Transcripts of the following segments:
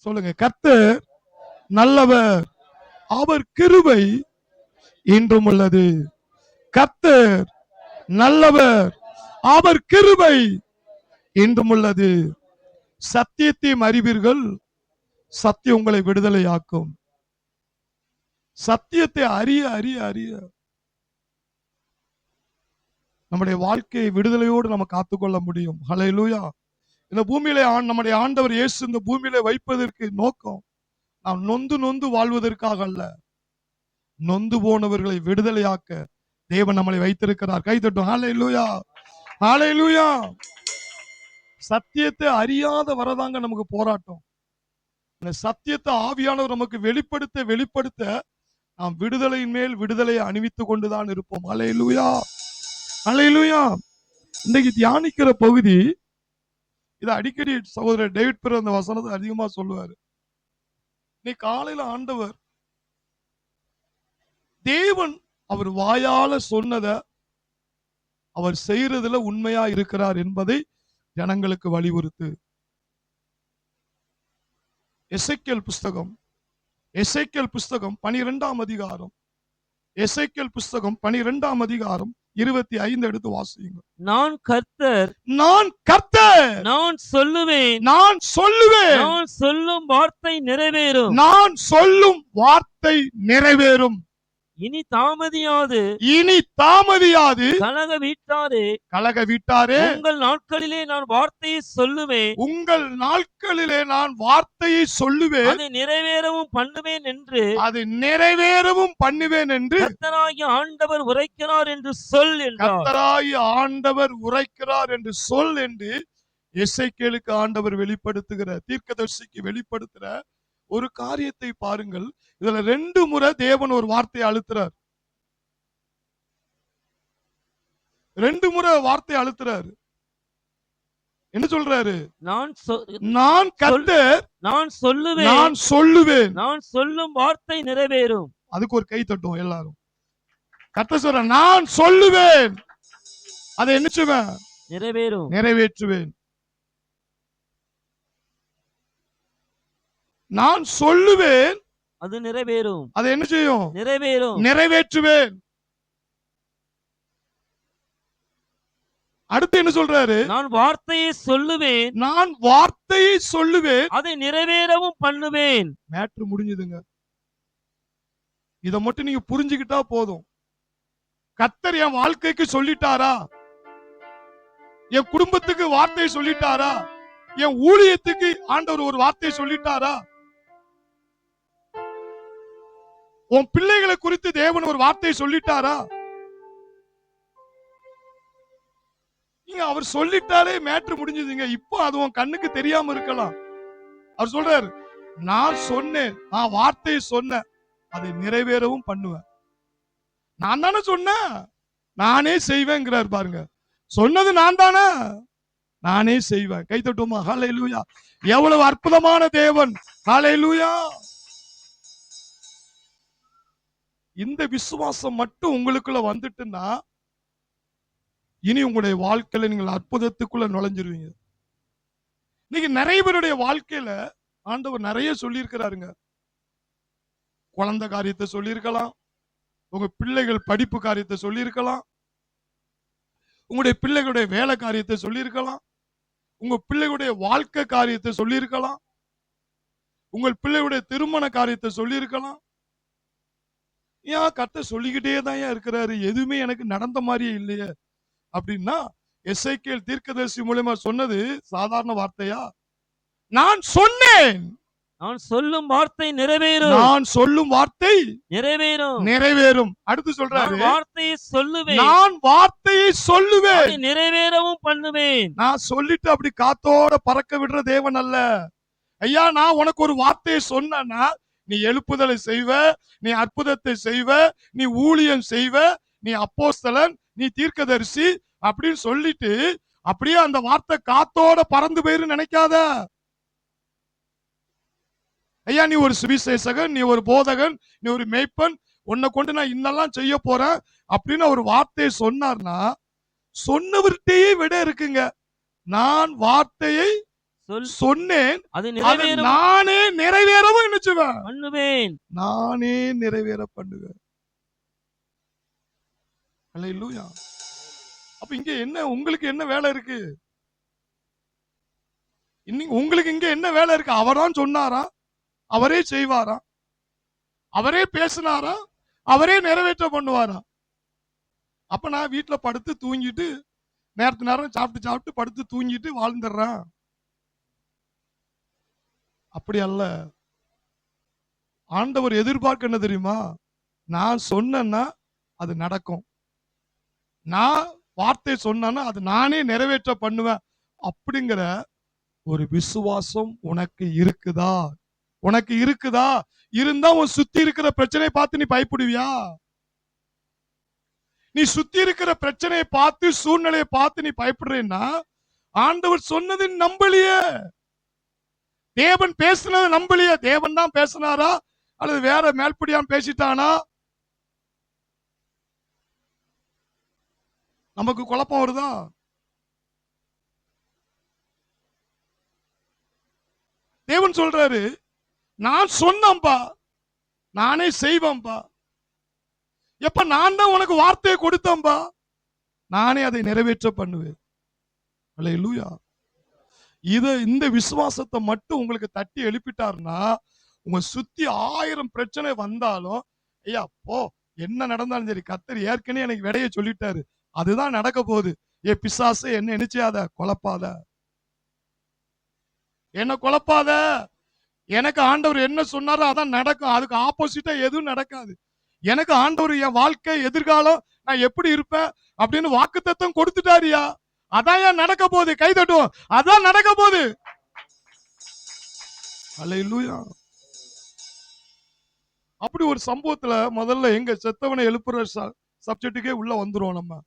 சொல்லுங்க. கர்த்தர் நல்லவர், அவர் கிருபை இன்றும் உள்ளது. கர்த்தர் நல்லவர், அவர் கிருபை இன்றும் உள்ளது. சத்தியத்தையும் அறிவீர்கள், சத்தியம் உங்களை விடுதலையாக்கும். சத்தியத்தை அறிய அறிய அறிய நம்முடைய வாழ்க்கையை விடுதலையோடு நம்ம காத்துக்கொள்ள முடியும். ஹல்லேலூயா. இந்த பூமியிலே நம்முடைய ஆண்டவர் இயேசு இந்த பூமியிலே வைப்பதற்கு நோக்கம் நாம் நொந்து நொந்து வாழ்வதற்காக அல்ல, நொந்து போனவர்களை விடுதலையாக்க தேவன் நம்மளை வைத்திருக்கிறார். கைதட்டும். ஹல்லேலூயா, ஹல்லேலூயா. சத்தியத்தை அறியாத வரதாங்க நமக்கு போராட்டம். இந்த சத்தியத்தை ஆவியானவர் நமக்கு வெளிப்படுத்த வெளிப்படுத்த நாம் விடுதலையின் மேல் விடுதலையை அணிவித்துக் கொண்டுதான் இருப்போம். ஹல்லேலூயா, ஹல்லேலூயா. இன்னைக்கு தியானிக்கிற பகுதி இதை அடிக்கடி சகோதரர் டேவிட் பிற அந்த வசனத்தை அதிகமா சொல்லுவாரு. இன்னைக்கு காலையில ஆண்டவர் தேவன் அவர் வாயால சொன்னதை அவர் செய்யறதுல உண்மையா இருக்கிறார் என்பதை ஜனங்களுக்கு வலியுறுத்து. எசேக்கியேல் புஸ்தகம் 12ஆம் அதிகாரம், எசேக்கியேல் புஸ்தகம் 12ஆம் அதிகாரம் 25 எடுத்து வாசியுங்க. நான் கர்த்தர், நான் கர்த்தர், நான் சொல்லுவேன், நான் சொல்லுவேன், நான் சொல்லும் வார்த்தை நிறைவேறும், நான் சொல்லும் வார்த்தை நிறைவேறும். இனி தாமதியாது, இனி தாமதியாது, கலக வீட்டாரே, கலக வீட்டாரே, உங்கள் நாட்களிலே நான் வார்த்தையை சொல்லுவேன், உங்கள் நாட்களிலே நான் வார்த்தையை சொல்லுவேன், அதை நிறைவேறவும் பண்ணுவேன் என்று, அது நிறைவேறவும் பண்ணுவேன் என்று கர்த்தராகிய ஆண்டவர் உரைக்கிறார் என்று சொல் என்றார். கர்த்தராகிய ஆண்டவர் உரைக்கிறார் என்று சொல் என்று எசேக்கியேலுக்கு ஆண்டவர் வெளிப்படுத்துகிற, தீர்க்கதரிசிக்கு வெளிப்படுத்துற ஒரு காரியத்தை பாருங்கள். இதுல 2 முறை தேவன் ஒரு வார்த்தையை அழுத்துறார். 2 முறை வார்த்தை அழுத்துறாரு. என்ன சொல்றாரு? நான் கர்த்தர், நான் சொல்லுவேன், நான் சொல்லுவேன், நான் சொல்லும் வார்த்தை நிறைவேறும். அதுக்கு ஒரு கை தட்டும் எல்லாரும். கர்த்தர் சொல்ற, நான் சொல்லுவேன், அதை என்ன செய்வேன்? நிறைவேறும், நிறைவேற்றுவேன். நான் சொல்லுவேன், அது நிறைவேறும், அதை என்ன செய்யும்? நிறைவேறும், நிறைவேற்றுவேன். அடுத்து என்ன சொல்றாரு? நான் வார்த்தையை சொல்லுவேன், நான் வார்த்தையை சொல்லுவேன், அதை நிறைவேறவும் பண்ணுவேன். மேட்ரு முடிஞ்சதுங்க. இத மட்டும் நீங்க புரிஞ்சுக்கிட்டா போதும். கர்த்தர் என் வாழ்க்கைக்கு சொல்லிட்டாரா? என் குடும்பத்துக்கு வார்த்தையை சொல்லிட்டாரா? என் ஊழியத்துக்கு ஆண்டவர் ஒரு வார்த்தையை சொல்லிட்டாரா? உன் பிள்ளைகளை குறித்து தேவன் ஒரு வார்த்தையை சொல்லிட்டாரா? நீங்க அவர் சொல்லிட்டாலே மேட்ரு முடிஞ்சதுங்க. இப்போ அது உன் கண்ணுக்கு தெரியாம இருக்கலாம். அவர் சொல்றாரு, நான் சொன்னேன், நான் வார்த்தையை சொன்னேன், அதை நிறைவேறவும் பண்ணுவேன். நான் தானே சொன்னேன், நானே செய்வேங்கிறார். பாருங்க, சொன்னது நான் தானே, நானே செய்வேன். கை தட்டுமா? ஹல்லேலூயா. எவ்வளவு அற்புதமான தேவன். ஹல்லேலூயா. இந்த விசுவாசம் மட்டும் உங்களுக்குள்ள வந்துட்டுன்னா இனி உங்களுடைய வாழ்க்கையில நீங்கள் அற்புதத்துக்குள்ள நுழைஞ்சிருவீங்க. இன்னைக்கு நிறைய பேருடைய வாழ்க்கையில ஆண்டவர் நிறைய சொல்லி இருக்கிறாருங்க. குழந்தை காரியத்தை சொல்லி இருக்கலாம், உங்க பிள்ளைகள் படிப்பு காரியத்தை சொல்லி இருக்கலாம், உங்களுடைய பிள்ளைகளுடைய வேலை காரியத்தை சொல்லி இருக்கலாம், உங்க பிள்ளைகளுடைய வாழ்க்கை காரியத்தை சொல்லி இருக்கலாம், உங்கள் பிள்ளைகளுடைய திருமண காரியத்தை சொல்லி இருக்கலாம். ஏன் கர்த்தர் சொல்லிக்கிட்டே தான் இருக்கிறாரு, எதுவுமே எனக்கு நடந்த மாதிரியே இல்லையே அப்படின்னா, எசேக்கியேல் தீர்க்கதரிசி மூலமா சொன்னது சாதாரண வார்த்தையா? நான் சொன்னேன், நான் சொல்லும் வார்த்தை நிறைவேறும், நான் சொல்லும் வார்த்தை நிறைவேறும், நிறைவேறும். அடுத்து சொல்றாரு, வார்த்தையை சொல்லுவேன், நான் வார்த்தையை சொல்லுவேன், அதை நிறைவேறவும் பண்ணுவேன். நான் சொல்லிட்டு அப்படி காத்தோட பறக்க விடுற தேவன் அல்ல. ஐயா, நான் உனக்கு ஒரு வார்த்தையை சொன்னா நீ எழுப்புதலை செய்வ, நீ அற்புதத்தை செய்வ, நீ ஊழியம் செய்வ, நீ அப்போஸ்தலன், நீ தீர்க்கதரிசி அப்படின்னு சொல்லிட்டு அப்படியே அந்த வார்த்தை காத்தோட பறந்து போயிரு நினைக்காத. ஐயா, நீ ஒரு சுவிசேஷகன், நீ ஒரு போதகன், நீ ஒரு மேய்ப்பன், உன்னை கொண்டு நான் இன்னெல்லாம் செய்ய போறேன் அப்படின்னு ஒரு வார்த்தையை சொன்னார்னா சொன்னவர்கிட்டயே விட இருக்குங்க. நான் வார்த்தையை சொன்னேன், அது அதை நிறைவேறவும் நானே நிறைவேறவும் என்ன செய்வேன்? பண்ணுவேன். நானே நிறைவேற பண்ணுவேன். அல்லேலூயா. அப்ப இங்க என்ன, உங்களுக்கு என்ன வேலை இருக்கு? இன்னைக்கு உங்களுக்கு இங்க என்ன வேலை இருக்கு? அவர்தான் சொன்னாரா? அவரே செய்வாரா? அவரே பேசினாரா? அவரே நிறைவேற்ற பண்ணுவாரா? அப்ப நான் வீட்டுல படுத்து தூங்கிட்டு நேரத்து நேரம் சாப்பிட்டு சாப்பிட்டு படுத்து தூங்கிட்டு வாழ்ந்துடுறேன். அப்படி அல்ல. ஆண்டவர் எதிர்பார்க்க என்ன தெரியுமா? நான் சொன்னேன்னா அது நடக்கும். நான் வார்த்தை சொன்னா அது நானே நிறைவேற்ற பண்ணுவேன். அப்படிங்கிற ஒரு விசுவாசம் உனக்கு இருக்குதா? உனக்கு இருக்குதா? இருந்தா உன் சுத்தி இருக்கிற பிரச்சனையை பார்த்து நீ பயப்படுவியா? நீ சுத்தி இருக்கிற பிரச்சனையை பார்த்து சூழ்நிலையை பார்த்து நீ பயப்படுறேன்னா ஆண்டவர் சொன்னது நம்பலையே. தேவன் பேசினது நம்பலையே. தேவன் தான் பேசினாரா அல்லது வேற மேல்படியா பேசிட்டானா? நமக்கு குழப்பம் வருதா? தேவன் சொல்றாரு, நான் சொன்னேன்பா, நானே செய்வேன்பா. எப்ப நான் தான் உனக்கு வார்த்தையை கொடுத்தேன்பா, நானே அதை நிறைவேற்ற பண்ணுவேன். அல்லேலூயா. இந்த விசுவாசத்தை மட்டும் உங்களுக்கு தட்டி எழுப்பிட்டாருன்னா உங்க சுத்தி 1000 பிரச்சனை வந்தாலும், ஐயா போ, என்ன நடந்தாலும் சரி, கர்த்தர் ஏற்கனவே எனக்கு விடைய சொல்லிட்டாரு, அதுதான் நடக்க போகுது. ஏ பிசாசு, என்ன நினைச்சாத, குழப்பாத, என்ன குழப்பாத. எனக்கு ஆண்டவர் என்ன சொன்னாரோ அதான் நடக்கும். அதுக்கு ஆப்போசிட்டா எதுவும் நடக்காது. எனக்கு ஆண்டவர் என் வாழ்க்கை எதிர்காலம் நான் எப்படி இருப்பேன் அப்படின்னு வாக்குத்தத்தம் கொடுத்துட்டாரியா. அதான் ஏன் நடக்க போகுது. கை தட்டுவோம். அதான் நடக்க போகுது. அல்லேலூயா. அப்படி ஒரு சம்பவத்துல முதல்ல எங்க செத்தவனை எழுப்புற சப்ஜெக்டுக்கே உள்ள வந்துரும் நம்ம.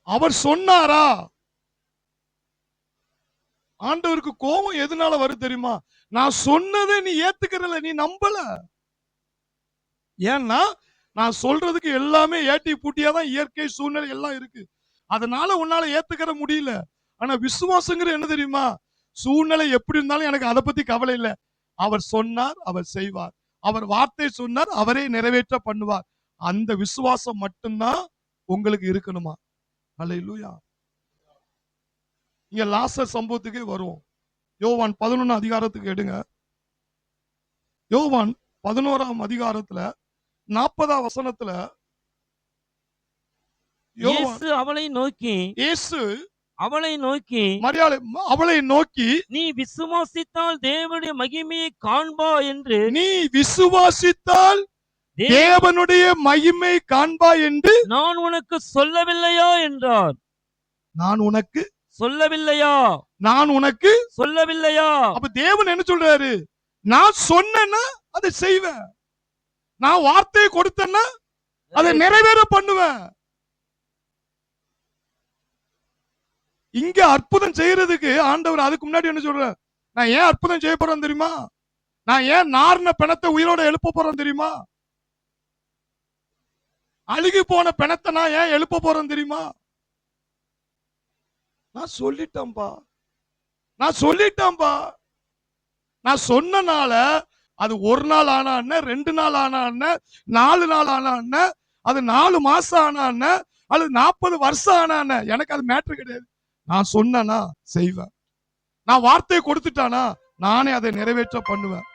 அவர் சொன்னாரா? ஆண்டவருக்கு கோபம் எதனால வரும் தெரியுமா? நான் சொன்னதை நீ ஏத்துக்கிறல, நீ நம்பல. ஏன்னா நான் சொல்றதுக்கு எல்லாமே ஏட்டி பூட்டியாதான் இயற்கை சூழ்நிலை எல்லாம் இருக்கு. அதனால உன்னால ஏத்துக்கிற முடியல. ஆனா விசுவாசங்கிற என்ன தெரியுமா? சூழ்நிலை எப்படி இருந்தாலும் எனக்கு அதை பத்தி கவலை இல்லை. அவர் சொன்னார், அவர் செய்வார். அவர் வார்த்தை சொன்னார், அவரே நிறைவேற்ற பண்ணுவார். அந்த விசுவாசம் மட்டும்தான் உங்களுக்கு இருக்கணுமா? அல்லேலூயா. இங்க லாசர் சம்பவத்துக்கே வருவோம். யோவான் 11 அதிகாரத்துக்கு எடுங்க. யோவான் 11 அதிகாரத்துல 40 வசனத்துல இயேசு அவளை நோக்கி இயேசு மரியாதை அவளை நோக்கி, நீ விசுவாசித்தால் தேவனுடைய மகிமையை காண்பா என்று, நீ விசுவாசித்தால் தேவனுடைய மகிமை காண்பா என்று நான் உனக்கு சொல்லவில்லையா என்றார். நான் உனக்கு சொல்லவில்லையா? நான் உனக்கு சொல்லவில்லையா? அப்ப தேவன் என்ன சொல்றாரு? நான் சொன்னேன்னா அதை செய்வேன். நான் வார்த்தையை கொடுத்தேன்னா அதை நிறைவேற பண்ணுவேன். இங்க அற்புதம் செய்யறதுக்கு ஆண்டவர் அதுக்கு முன்னாடி என்ன சொல்ற? நான் ஏன் அற்புதம் செய்ய போறேன் தெரியுமா? நான் ஏன் நார்ன பிணத்தை உயிரோட எழுப்ப போறேன் தெரியுமா? அழுகி போன பிணத்தை நான் ஏன் எழுப்ப போறேன் தெரியுமா? நான் சொல்லிட்டேன்பா, நான் சொல்லிட்டேன்பா. நான் சொன்னனால அது ஒரு நாள் ஆனா என்ன, 2 நாள் ஆனா என்ன, 4 நாள் ஆனா என்ன, அது 4 மாசம் ஆனா என்ன, அல்லது 40 வருஷம் ஆனா என்ன, எனக்கு அது மேட்டர் கிடையாது. நான் சொன்னா செய்வேன். நான் வார்த்தையை கொடுத்துட்டானா நானே அதை நிறைவேற்ற பண்ணுவேன்.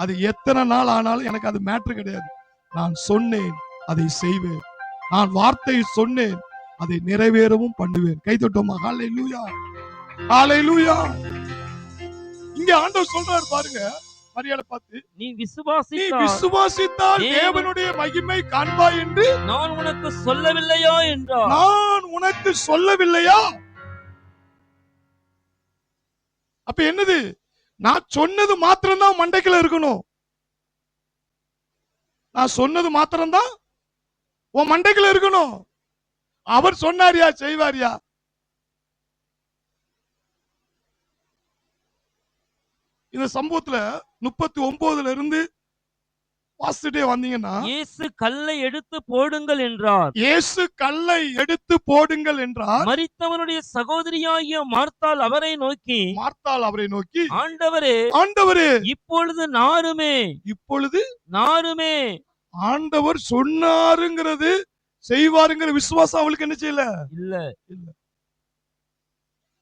அது எத்தனை நாள் ஆனாலும் எனக்கு அது மேட்டர் கிடையாது. நான் சொன்னேன், அதை செய்வேன். நான் வார்த்தை சொன்னேன், அதை நிறைவேறவும் பண்ணுவேன். கை தட்டுவோமா? ஹல்லேலூயா, ஹல்லேலூயா. இங்க ஆண்டவர் சொல்றாரு பாருங்க, மரியாதை பார்த்து, நீ நீ விசுவாசித்தால் தேவனுடைய மகிமை காண்பாய் என்று நான் உனக்கு சொல்லவில்லையா என்றார். நான் உனக்கு சொல்லவில்லையா? அப்ப என்னது? நான் சொன்னது மாத்திரம்தான் மண்டைக்குள்ள இருக்கணும். நான் சொன்னது மாத்திரம்தான் உன் மண்டைக்குள்ள இருக்கணும். அவர் சொன்னாரியா, செய்வாரியா? இந்த சம்பவத்துல 39 இருந்து வாசிட்டே வந்தீங்கன்னா, இயேசு கல்லை எடுத்து போடுங்கள் என்றார். இயேசு கல்லை எடுத்து போடுங்கள் என்றார். மரித்தவனுடைய சகோதரியாகிய மார்த்தாள் அவரை நோக்கி, மார்த்தாள் அவரை நோக்கி, ஆண்டவரே, ஆண்டவரே, இப்பொழுது நாருமே, இப்பொழுது நாருமே. ஆண்டவர் சொன்னாருங்கிறது செய்வாருங்கிற விசுவாசம் அவளுக்கு என்ன செய்யல? இல்ல, இல்ல.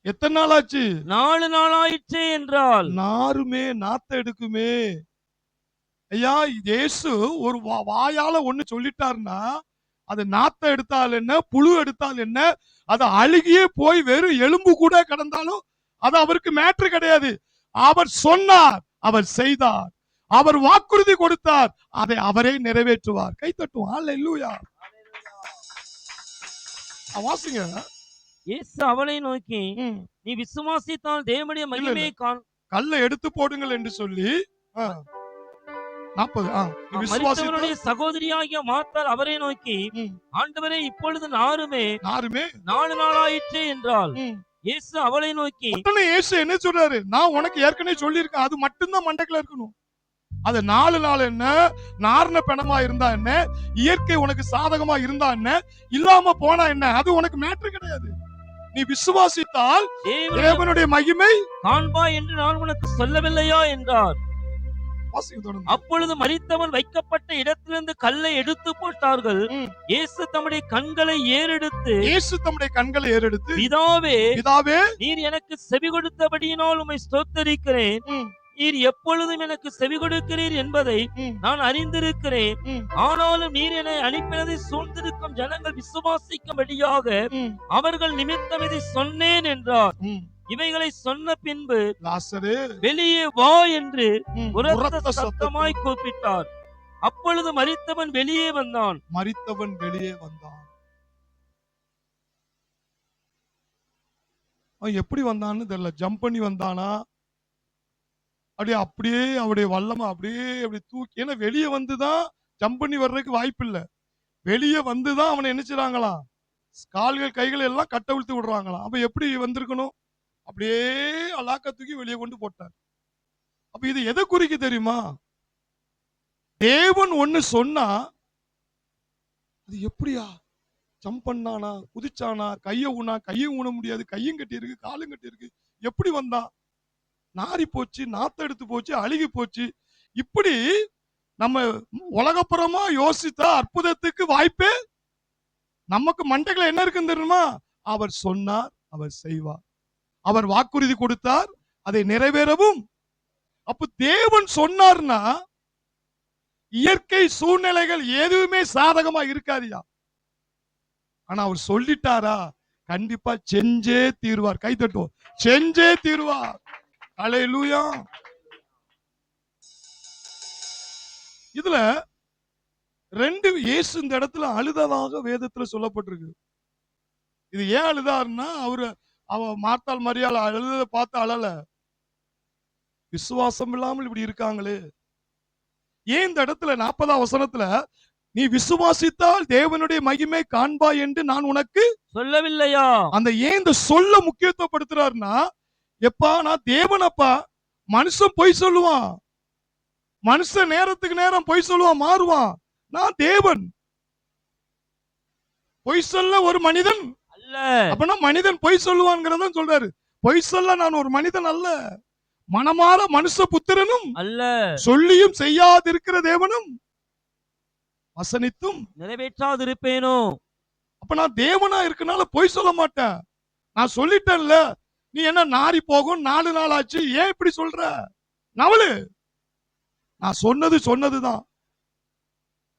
எத்தனை நாள் ஆச்சு? 4 நாளாயிற்றே என்றாள். நாருமே, நாத்த எடுக்குமே. ஐயா, இயேசு ஒரு வாயால ஒண்ணு சொல்லிட்டாருன்னா, அது நாத்த எடுத்தால் என்ன, புழு எடுத்தால் என்ன, அது அழுகியே போய் வெறும் எலும்பு கூட கிடந்தாலும் அது அவருக்கு மேட்ரு கிடையாது. அவர் சொன்னார், அவர் செய்தார், அவர் வாக்குறுதி கொடுத்தார், அதை அவரே நிறைவேற்றுவார். கை தட்டுவோம். ஹல்லேலூயா. வாசிங்க. இயேசு அவளை நோக்கி, ம். நீ விசுவாசித்தால் தேவனுடைய இல்ல, மகிமையை காண். கல்லை எடுத்து போடுங்கள் என்று சொல்லி 40 விசுவாசித்தால் மரித்தவனுடைய சகோதரியாகிய மார்த்தாள் அவரை நோக்கி, ம். ஆண்டவரே, இப்பொழுது நாருமே, நாருமே 4 நாளாயிற்றே என்றாள். ம். இயேசு அவளை நோக்கி, உடனே இயேசு என்ன சொல்றாரு? நான் உனக்கு ஏற்கனவே சொல்லியிருக்கேன், அது மட்டும்தான் மண்டைக்குள்ள இருக்கணும். அது 4 நாள் என்ன, நார்ன பிணமா இருந்தா என்ன, இயற்கை உனக்கு சாதகமா இருந்தா என்ன, இல்லாம போனா என்ன, அது உனக்கு மேட்ரு கிடையாது. நீ விசுவாசித்தால் தேவனுடைய மகிமை காண்பாய் என்று நான் உனக்கு சொல்லவில்லையா என்றார். வாசிங்க தொடர்ந்து. அப்பொழுது மரித்தவன் வைக்கப்பட்ட இடத்திலிருந்து கல்லை எடுத்து போட்டார்கள். ம். இயேசு தம்முடைய கண்களை ஏறெடுத்து, இயேசு தம்முடைய கண்களை ஏறெடுத்து, பிதாவே, பிதாவே, நீர் எனக்கு செவி கொடுத்தபடியினால் உம்மை ஸ்தோத்தரிக்கிறேன். ம், நீர் எப்பொழுதும் எனக்கு செவி கொடுக்கிறீர் என்பதை ம், நான் அறிந்திருக்கிறேன். ம், ஆனாலும் நீர் என்னை அனுப்பினதை சூழ்ந்திருக்கும் ஜனங்கள் விசுவாசிக்கும்படியாக ம், அவர்கள் நிமித்தம் இதை சொன்னேன் என்றார். ம். இவைகளை சொன்ன பின்பு லாசரு, வெளியே வா என்று ம், உரத்த சத்தமாய் கூப்பிட்டார். அப்பொழுது மரித்தவன் வெளியே வந்தான். மரித்தவன் வெளியே வந்தான். அவன் எப்படி வந்தான்னு தெரியல. ஜம்ப் பண்ணி வந்தானா, அப்படியே அவருடைய வல்லமை அப்படியே தூக்கி, ஏன்னா வெளியே வந்துதான் ஜம்ப் பண்ணி வர்றதுக்கு வாய்ப்பு இல்ல. வெளியே வந்துதான் அவனை என்ன செய்றாங்களாம், கால்கள் கைகள் எல்லாம் கட்டவிழ்த்து விடுறாங்களாம். அப்ப எப்படி வந்திருக்கணும்? அப்படியே அலாக்க தூக்கி வெளியே கொண்டு போட்டார். அப்ப இது எதை குறிக்கு தெரியுமா? தேவன் ஒண்ணு சொன்னா அது எப்படியா ஜம்ப் பண்ணானா, குதிச்சானா, கையும் ஊன முடியாது, கையும் கட்டி இருக்கு, காலும் கட்டி இருக்கு, எப்படி வந்தான்? நாரி போச்சு, நாத்த எடுத்து போச்சு, அழுகி போச்சு. இப்படி நம்ம உலகப்புறமா யோசித்தா அற்புதத்துக்கு வாய்ப்பே, நமக்கு மண்டைகளை என்ன இருக்குன்னு தெரியுமா? அவர் சொன்னார், அவர் செய்வார், அவர் வாக்குறுதி கொடுத்தார், அதை நிறைவேறவும். அப்ப தேவன் சொன்னார்னா இயற்கை சூழ்நிலைகள் எதுவுமே சாதகமா இருக்காதியா. ஆனா அவர் சொல்லிட்டாரா, கண்டிப்பா செஞ்சே தீர்வார். கை தட்டுவோம். செஞ்சே தீர்வார். ஹல்லேலூயா. இதுல 2 இயேசு இந்த இடத்துல அழுததாக வேதத்துல சொல்லப்பட்டிருக்கு. இது ஏன் அழுதாருன்னா, அவ மார்த்தாள் மரியாள் அழுததை பார்த்து அழல. விசுவாசம் இல்லாமல் இப்படி இருக்காங்களே. ஏன் இந்த இடத்துல 40ஆம் வசனத்துல நீ விசுவாசித்தால் தேவனுடைய மகிமை காண்பாய் என்று நான் உனக்கு சொல்லவில்லையா? அந்த ஏன் இந்த சொல்ல முக்கியத்துவப்படுத்துறாருன்னா, எப்பா நான் தேவனப்பா, மனுஷன் பொய் சொல்லுவான், மனுஷன் நேரத்துக்கு நேரம் பொய் சொல்லுவான், மாறுவான். நான் தேவன். பொய் சொல்ல ஒரு மனிதன் அல்ல. அப்பனா மனிதன் பொய் சொல்லுவான்ங்கிறத சொல்றாரு. பொய் சொல்ல நான் ஒரு மனிதன் அல்ல, மனமாற மனுஷ புத்திரனும் அல்ல, சொல்லியும் செய்யாதிருக்கிற தேவனும் வசனித்தும் நிறைவேற்றாதிருப்பேனோ? அப்ப நான் தேவனா இருக்கனால பொய் சொல்ல மாட்டேன். நான் சொல்லிட்டேன்ல, நீ என்ன நாரி போகும் 4 நாள் ஆச்சு, ஏன் இப்படி சொல்ற? நவலு, நான் சொன்னதுதான்.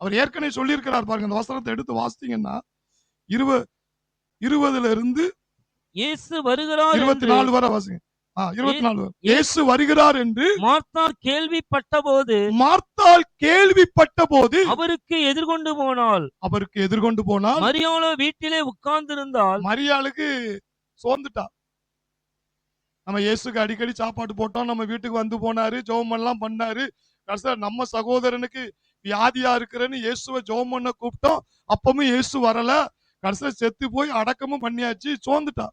அவர் ஏற்கனவே சொல்லி இருக்கிறார் பாருங்க. அந்த வசனத்தை எடுத்து வாசித்தீங்கன்னா 20 இருந்து இயேசு வருகிறார் 24 வரை வாசிங்க. 24 வரை. இயேசு வருகிறார் என்று மார்த்தாள் கேள்விப்பட்டபோது மார்த்தாள் கேள்விப்பட்டபோது அவருக்கு எதிர்கொண்டு போனாள். அவருக்கு எதிர்கொண்டு போனால் மரியாளோ வீட்டிலே உட்கார்ந்திருந்தாள். மரியாளுக்கு சோர்ந்துட்டா. நம்ம இயேசுக்கு அடிக்கடி சாப்பாடு போட்டோம், நம்ம வீட்டுக்கு வந்து போனாரு, ஜெபம் எல்லாம் பண்ணாரு. கடைசியா நம்ம சகோதரனுக்கு வியாதியா இருக்கிறேன்னு இயேசுவை ஜெபம் பண்ண கூப்பிட்டோம், அப்பவும் இயேசு வரல. கடைசியா செத்து போய் அடக்கமும் பண்ணியாச்சு. சோர்ந்துட்டா,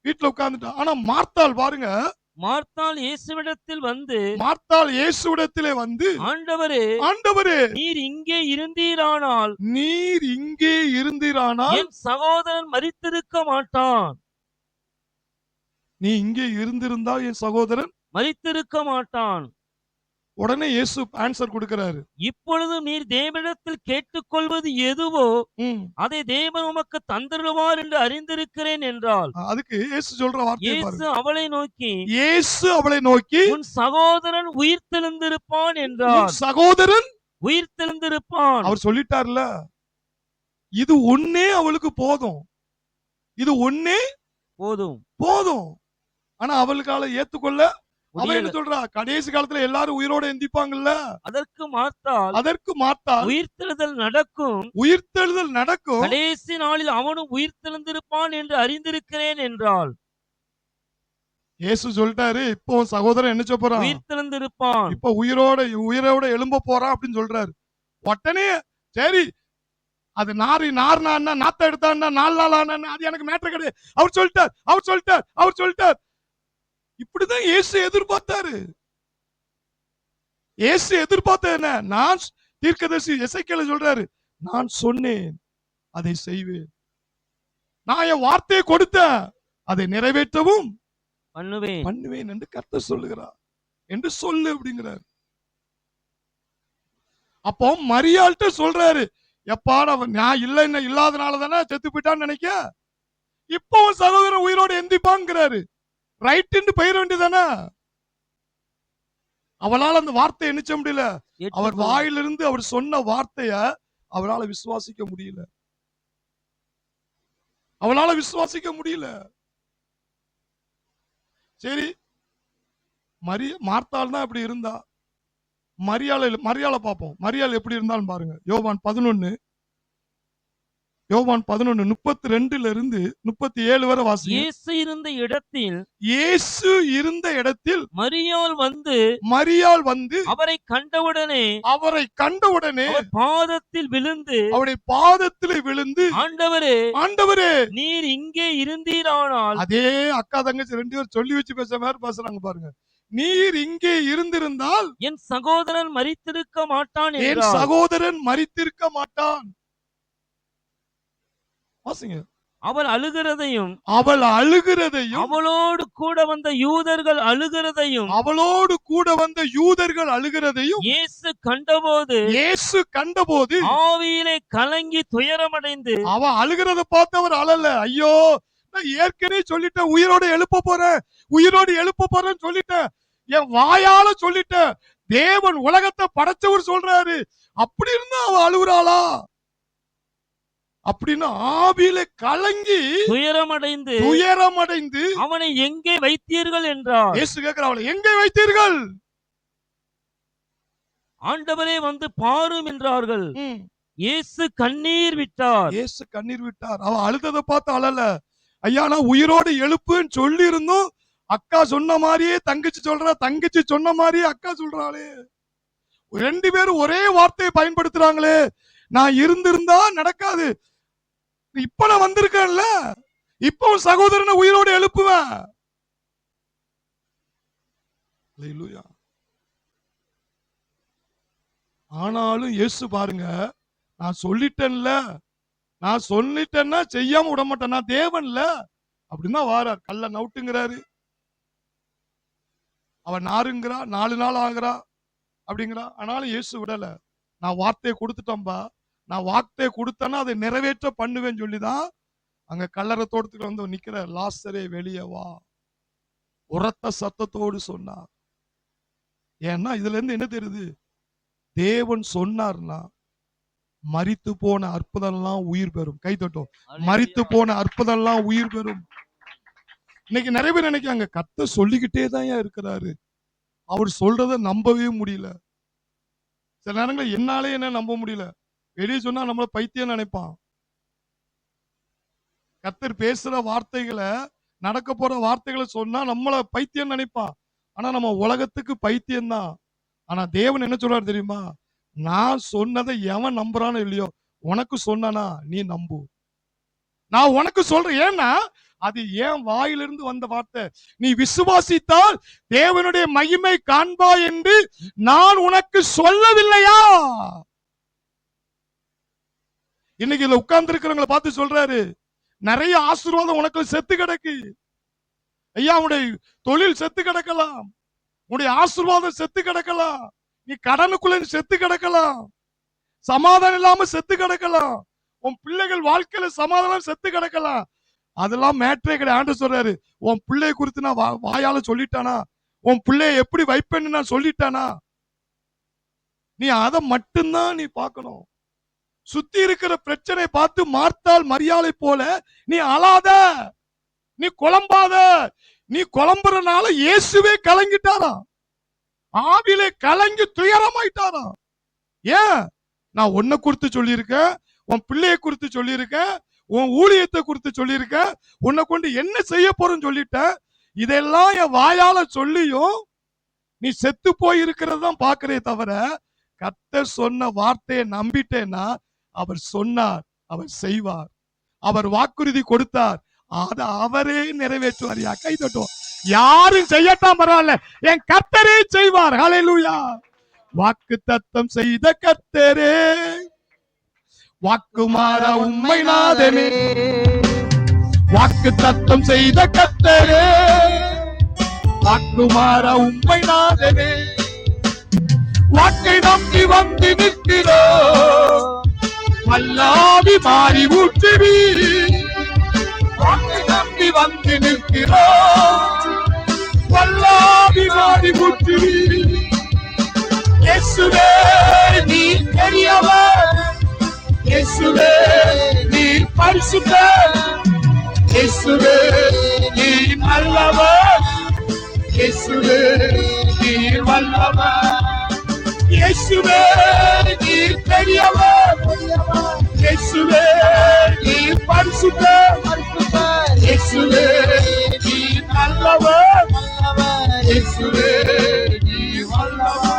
வீட்டுல உட்கார்ந்துட்டா. ஆனா மார்த்தாள் பாருங்க, மார்த்தாள் இயேசுவிடத்தில் வந்து, மார்த்தாள் இயேசுவிடத்திலே வந்து, ஆண்டவரே, ஆண்டவரே, நீர் இங்கே இருந்தீரானால் நீர் இங்கே இருந்தீரானால் என் சகோதரன் மரித்திருக்க மாட்டான். நீ இங்கே இருந்திருந்தால் என் சகோதரன். மரித்திருக்க மாட்டான். உடனே இயேசு ஆன்சர் கொடுக்கிறாரு. இப்பொழுதும் நீர் தேவனிடத்தில் கேட்டுக்கொள்வது எதுவோ ம். அதை தேவன் உமக்கு தந்தருளுவார் என்று அறிந்திருக்கிறேன் என்றாள். அதுக்கு இயேசு சொல்ற வார்த்தையை இயேசு பாருங்க. அவளை நோக்கி, இயேசு அவளை நோக்கி, உன் சகோதரன் உயிர்த்தெழுந்திருப்பான் உன் என்றார். சகோதரன். உயிர்த்தெழுந்திருப்பான். அவர் சொல்லிட்டார்ல, இது ஒண்ணே அவளுக்கு போதும். இது ஒண்ணே போதும். போதும். ஆனா அவளுக்கால ஏத்துக்கொள்ள அவ என்ன முடியல. சொல்றா? கடைசி காலத்துல எல்லாரும் உயிரோட எந்திப்பாங்கல்ல. அதற்கு மார்த்தாள், அதற்கு மார்த்தாள், உயிர்த்தெழுதல் நடக்கும், உயிர்த்தெழுதல் நடக்கும், கடைசி நாளில் அவனும் உயிர்த்தெழுந்திருப்பான் என்று அறிந்திருக்கிறேன் என்றாள். இயேசு சொல்லிட்டாரு, இப்போ உன் சகோதரன் என்ன சொல்ல போறான்? உயிர்த்தெழுந்திருப்பான். இப்ப உயிரோட எழும்ப போறான் அப்படின்னு சொல்றாரு. உடனே சரி, அது நார்னா நாத்த எடுத்தான்னா 4 நாள் ஆனா அது எனக்கு மேட்டர் கிடையாது. அவர் சொல்லிட்டார். இப்படிதான் இயேசு எதிர்பார்த்தாரு. இயேசு எதிர்பார்த்த என்ன? நான் தீர்க்கதரிசி எசேக்கியேல் சொல்றாரு, நான் சொன்னேன் அதை செய்வேன். நான் என் வார்த்தையை கொடுத்தேன், அதை நிறைவேற்றவும் பண்ணுவேன் என்று கர்த்தர் சொல்லுகிறார். என்று சொல்லு அப்படிங்கிறார். அப்போ மரியாள்கிட்ட சொல்றாரு, எப்பா நான் இல்லாதனால தானே செத்து போயிட்டான்னு நினைக்க, இப்போ உன் சகோதரன் உயிரோடு எந்திப்பாங்கிறாரு. ரைட் பெயர வேண்டியதானே? அவளால் அந்த வார்த்தையை எண்ணிச்ச முடியல. அவர் வாயிலிருந்து அவர் சொன்ன வார்த்தைய அவளால விசுவாசிக்க முடியல. சரி, மார்த்தாள் தான் இப்படி இருந்தா. மரியாளை பார்ப்போம். மரியாள் எப்படி இருந்தாலும் பாருங்க. யோவான் 11:32 இருந்து 37 வரை வாசிங்க. இயேசு இருந்த இடத்தில் மரியாள் வந்து அவரை கண்டவுடனே அவர் பாதத்தில் விழுந்து, ஆண்டவரே, நீர் இங்கே இருந்தீரானால். அதே அக்கா தங்கச்சி 2 பேரும் சொல்லி வச்சு பேசுற மாதிரி பேசுறாங்க பாருங்க. நீர் இங்கே இருந்திருந்தால் என் சகோதரன் மரித்திருக்க மாட்டான் என் என்றார். சகோதரன் மரித்திருக்க மாட்டான். வாசிங்க. அவள் அழுகிறதையும் அவளோடு கூட வந்த யூதர்கள் அழுகிறதையும் இயேசு கண்டபோது ஆவியிலே கலங்கி துயரமடைந்து, அவ அழுகிறத பார்த்தவர் அழல. ஐயோ, நான் ஏற்கனவே சொல்லிட்டேன் உயிரோடு எழுப்ப போறேன்னு சொல்லிட்டேன். என் வாயால சொல்லிட்டேன். தேவன் உலகத்தை படைச்சவர் சொல்றாரு. அப்படி இருந்தா அவ அழுகுறாளா? அப்படின்னு ஆவியிலே கலங்கி துயரமடைந்து அவனை எங்கே வைத்தீர்கள் என்றார். இயேசு கேக்குறார், அவளை எங்கே வைத்தீர்கள்? ஆண்டவரே வந்து பாரும் என்றார்கள். இயேசு கண்ணீர் விட்டார். அவ அழுததை பார்த்து அழல. ஐயா, நான் உயிரோடு எழுப்புன்னு சொல்லி இருந்தும் அக்கா சொன்ன மாதிரியே தங்கச்சி சொன்ன மாதிரியே அக்கா சொல்றாளே. 2 பேரும் ஒரே வார்த்தையை பயன்படுத்துறாங்களே. நான் இருந்திருந்தா நடக்காது. இப்ப நான் வந்திருக்கேன்ல, இப்ப உன் சகோதரனை உயிரோடு எழுப்புவேன். ஆனாலும் இயேசு பாருங்க, நான் சொல்லிட்டேன்னா செய்யாம விட மாட்டேன். நான் தேவன்ல அப்படின்னா வாரார். கல்ல நவுட்டுங்கிறாரு, அவன் நாருங்கிறா, 4 நாள் ஆகுறா அப்படிங்கிறா. ஆனாலும் இயேசு விடல. நான் வார்த்தையை கொடுத்துட்டேன்பா, நான் வார்த்தையை கொடுத்தேன்னா அதை நிறைவேற்ற பண்ணுவேன்னு சொல்லிதான் அங்க கல்லறை தோட்டத்துக்கு வந்து நிக்கிற லாசரே வெளியே வா உரத்த சத்தத்தோடு சொன்னார். ஏன்னா இதுல இருந்து என்ன தெரியுது? தேவன் சொன்னார்னா மரித்து போன அற்புதம்லாம் உயிர் பெறும். கை தட்டும். மரித்து போன அற்புதம்லாம் உயிர் பெறும். இன்னைக்கு நிறைய பேர் நினைக்காங்க, கர்த்தர் சொல்லிக்கிட்டே தான் இருக்கிறாரு, அவர் சொல்றத நம்பவே முடியல. சில நேரங்களில் என்னாலே என்ன நம்ப முடியல. வெளியே சொன்னா நம்மள பைத்தியம் நினைப்பான். கர்த்தர் பேசுற வார்த்தைகளை, நடக்க போற வார்த்தைகளை சொன்னா நம்மள பைத்தியம் நினைப்பான். ஆனா நம்ம உலகத்துக்கு பைத்தியம் தான். ஆனா தேவன் என்ன சொல்றாரு தெரியுமா? நான் சொன்னதை எவன் நம்புறானோ இல்லையோ, உனக்கு சொன்னா நீ நம்பு. நான் உனக்கு சொல்றேன். ஏன்னா அது ஏன் வாயிலிருந்து வந்த வார்த்தை. நீ விசுவாசித்தால் தேவனுடைய மகிமை காண்பாய் என்று நான் உனக்கு சொல்லவில்லையா? இன்னைக்கு இதுல உட்கார்ந்து இருக்கிறவங்களை பார்த்து சொல்றாரு, நிறைய ஆசீர்வாதம் உனக்கு செத்து கிடக்கு ஐயா. உன்னுடைய தொழில் செத்து கிடக்கலாம், உன்னுடைய ஆசீர்வாதம் செத்து கிடக்கலாம், நீ கடனுக்குள்ள செத்து கிடக்கலாம், சமாதானம் இல்லாம செத்து கிடக்கலாம், உன் பிள்ளைகள் வாழ்க்கையில சமாதானம் செத்து கிடக்கலாம். அதெல்லாம் மேட்ரே கிடையாது. ஆண்டவர் சொல்றாரு, உன் பிள்ளைய குறித்து நான் வாயால சொல்லிட்டானா, உன் பிள்ளைய எப்படி வைப்பேன்னு நான் சொல்லிட்டானா, நீ அதை மட்டும்தான் நீ பார்க்கணும். சுத்தி இருக்கிற பிரச்சனை பார்த்து மார்த்தாள் மரியாதை போல நீ அழாத, நீ குழம்பாத. நீ குழம்புறனால இயேசுவே கலங்கிட்டாராம், ஆவிலே கலங்கி துயரமாயிட்டாராம். ஏன்? நான் உன்னை குறித்து சொல்லியிருக்கேன், உன் பிள்ளைய குறித்து சொல்லியிருக்கேன், உன் ஊழியத்தை குறித்து சொல்லியிருக்கேன், உன்னை கொண்டு என்ன செய்ய போறேன்னு சொல்லிட்டேன். இதெல்லாம் என் வாயால சொல்லியும் நீ செத்து போய் இருக்கிறது தான் பாக்குறே தவிர, கர்த்தர் சொன்ன வார்த்தையை நம்பிட்டேன்னா அவர் சொன்னார், அவர் செய்வார். அவர் வாக்குறுதி கொடுத்தார், அதை அவரே நிறைவேற்றுவார். கை தட்டுவோம். யாரும் செய்யட்டாம் பரவாயில்ல, என் கர்த்தரே செய்வார். ஹல்லேலூயா. வாக்கு தத்தம் செய்த கர்த்தரே, வாக்குமாற உம்மை நாதனே, வாக்கு தத்தம் செய்த கர்த்தரே, வாக்குமாற உம்மை நாதனே, வாக்கை நம்பி வந்து நிற்கிறோம், வல்லாவி மாறி ஊற்றுவி, வாக்கை நம்பி வந்து நிற்கிறோம், வல்லாவி மாறி ஊற்றுவி. இயேசுவே நீ பெரியவர், இயேசுவே நீ பரிசுத்தர், இயேசுவே நீ நல்லவர், இயேசுவே நீ வல்லவர், இயேசுவே நீ பெரியவர், இயேசுவே நீ பரிசுத்தர், இயேசுவே நீ நல்லவர், இயேசுவே நீ வல்லவர்.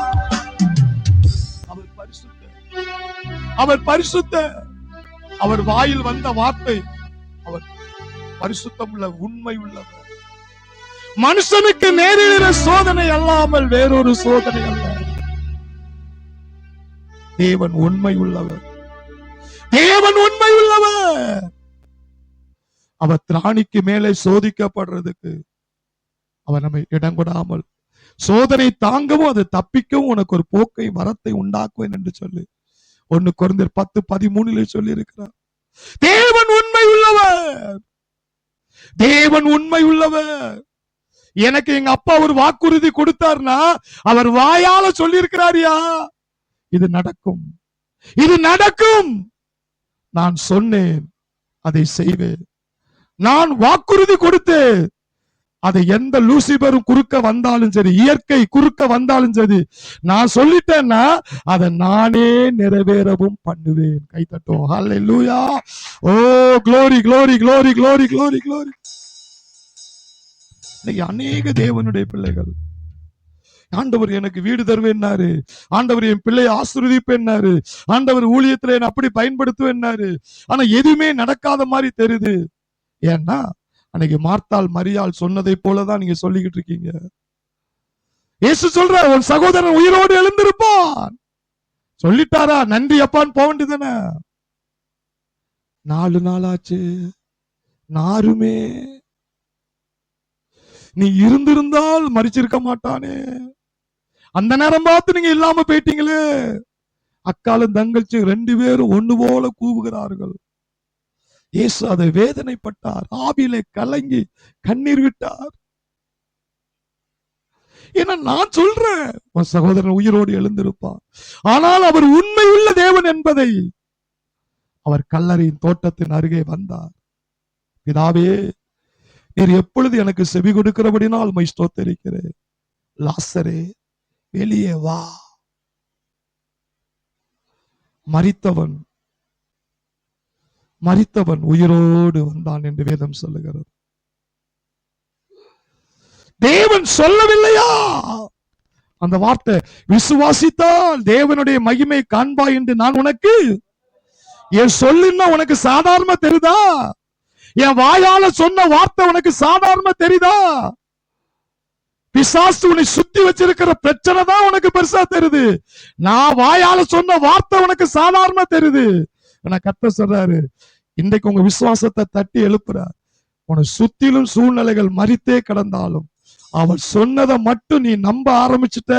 அவர் பரிசுத்தர், அவர் பரிசுத்தர். அவர் வாயில் வந்த வார்த்தை, அவர் பரிசுத்தம் உள்ள உண்மை உள்ளவர். மனுஷனுக்கு நேரிடுகிற சோதனை அல்லாமல் வேறொரு சோதனை அல்ல. தேவன் உண்மை உள்ளவர், தேவன் உண்மை உள்ளவர். அவர் திராணிக்கு மேலே சோதிக்கப்படுறதுக்கு அவர் நம்மை இடம் கொடாமல், சோதனை தாங்கவும் அதை தப்பிக்கவும் உனக்கு ஒரு போக்கை வரத்தை உண்டாக்குவேன் என்று சொல்லி 1 கொரிந்தியர் 10:13 சொல்லி இருக்கிறார். தேவன் உண்மை உள்ளவர், தேவன் உண்மை உள்ளவர். எனக்கு எங்க அப்பா ஒரு வாக்குறுதி கொடுத்தார்னா அவர் வாயால சொல்லி இருக்கிறாரியா, இது நடக்கும், இது நடக்கும், நான் சொன்னேன் அதை செய்வேன், நான் வாக்குறுதி கொடுத்து அதை எந்த லூசிபரும் குறுக்க வந்தாலும் சரி, இயற்கை குறுக்க வந்தாலும் சரி, நான் சொல்லிட்டேன்னா அதை நானே நிறைவேறவும் பண்ணுவேன். கை தட்டுவோம். ஹல்லேலூயா. ஓ glory glory glory glory glory glory. இன்னைக்கு அநேக தேவனுடைய பிள்ளைகள், ஆண்டவர் எனக்கு வீடு தருவேன்னாரு, ஆண்டவர் என் பிள்ளையை ஆசீர்வதிப்பேன்னாரு, ஆண்டவர் ஊழியத்துல என்ன அப்படி பயன்படுத்துவேன்னாரு, ஆனா எதுவுமே நடக்காத மாதிரி தெரியுது. ஏன்னா அன்னைக்கு மார்த்தாள் மரியாள் சொன்னதை போலதான் நீங்க சொல்லிக்கிட்டு இருக்கீங்க. இயேசு சொல்ற, உன் சகோதரன் உயிரோடு எழுந்திருப்பான் சொல்லிட்டாரா, நன்றி அப்பான்னு போக வேண்டியதானே. 4 நாள் ஆச்சு, நாருமே நீ இருந்திருந்தால் மரிச்சிருக்க மாட்டானே. அந்த நேரம் பார்த்து நீங்க இல்லாம போயிட்டீங்களே. அக்காலும் தங்கச்சி 2 பேரும் ஒண்ணு போல கூவுகிறார்கள். இயேசு அதை வேதனைப்பட்டார், ஆவியிலே கலங்கி கண்ணீர் விட்டார். ஏன்னா நான் சொல்றேன், உன் சகோதரன் உயிரோடு எழுந்திருப்பான். ஆனால் அவர் உண்மை உள்ள தேவன் என்பதை அவர் கல்லறையின் தோட்டத்தின் அருகே வந்தார். பிதாவே, நீர் எப்பொழுது எனக்கு செவி கொடுக்கிறபடினால் உம்மை ஸ்தோத்திரிக்கிறேன். லாசரே வெளியே வா. மரித்தவன் உயிரோடு வந்தான் என்று வேதம் சொல்லுகிறது. தேவன் சொல்லவில்லையா அந்த வார்த்தை? விசுவாசித்தால் தேவனுடைய மகிமை காண்பாய் என்று நான் உனக்கு என் சொல்லுன்னா உனக்கு சாதாரணமா தெரியுதா? என் வாயால சொன்ன வார்த்தை உனக்கு சாதாரணமா தெரியுதா? பிசாசு உன்னை சுத்தி வச்சிருக்கிற பிரச்சனை தான் உனக்கு பெருசா தெரியுது. நான் வாயால சொன்ன வார்த்தை உனக்கு சாதாரணமா தெரியுது. நான் கர்த்தர் சொல்றாரு, இன்றைக்கு உங்க விசுவாசத்தை தட்டி எழுப்புறார். உன்னை சுத்திலும் சூழ்நிலைகள் மரித்தே கிடந்தாலும் அவர் சொன்னதை மட்டும் நீ நம்ப ஆரம்பிச்சுட்ட,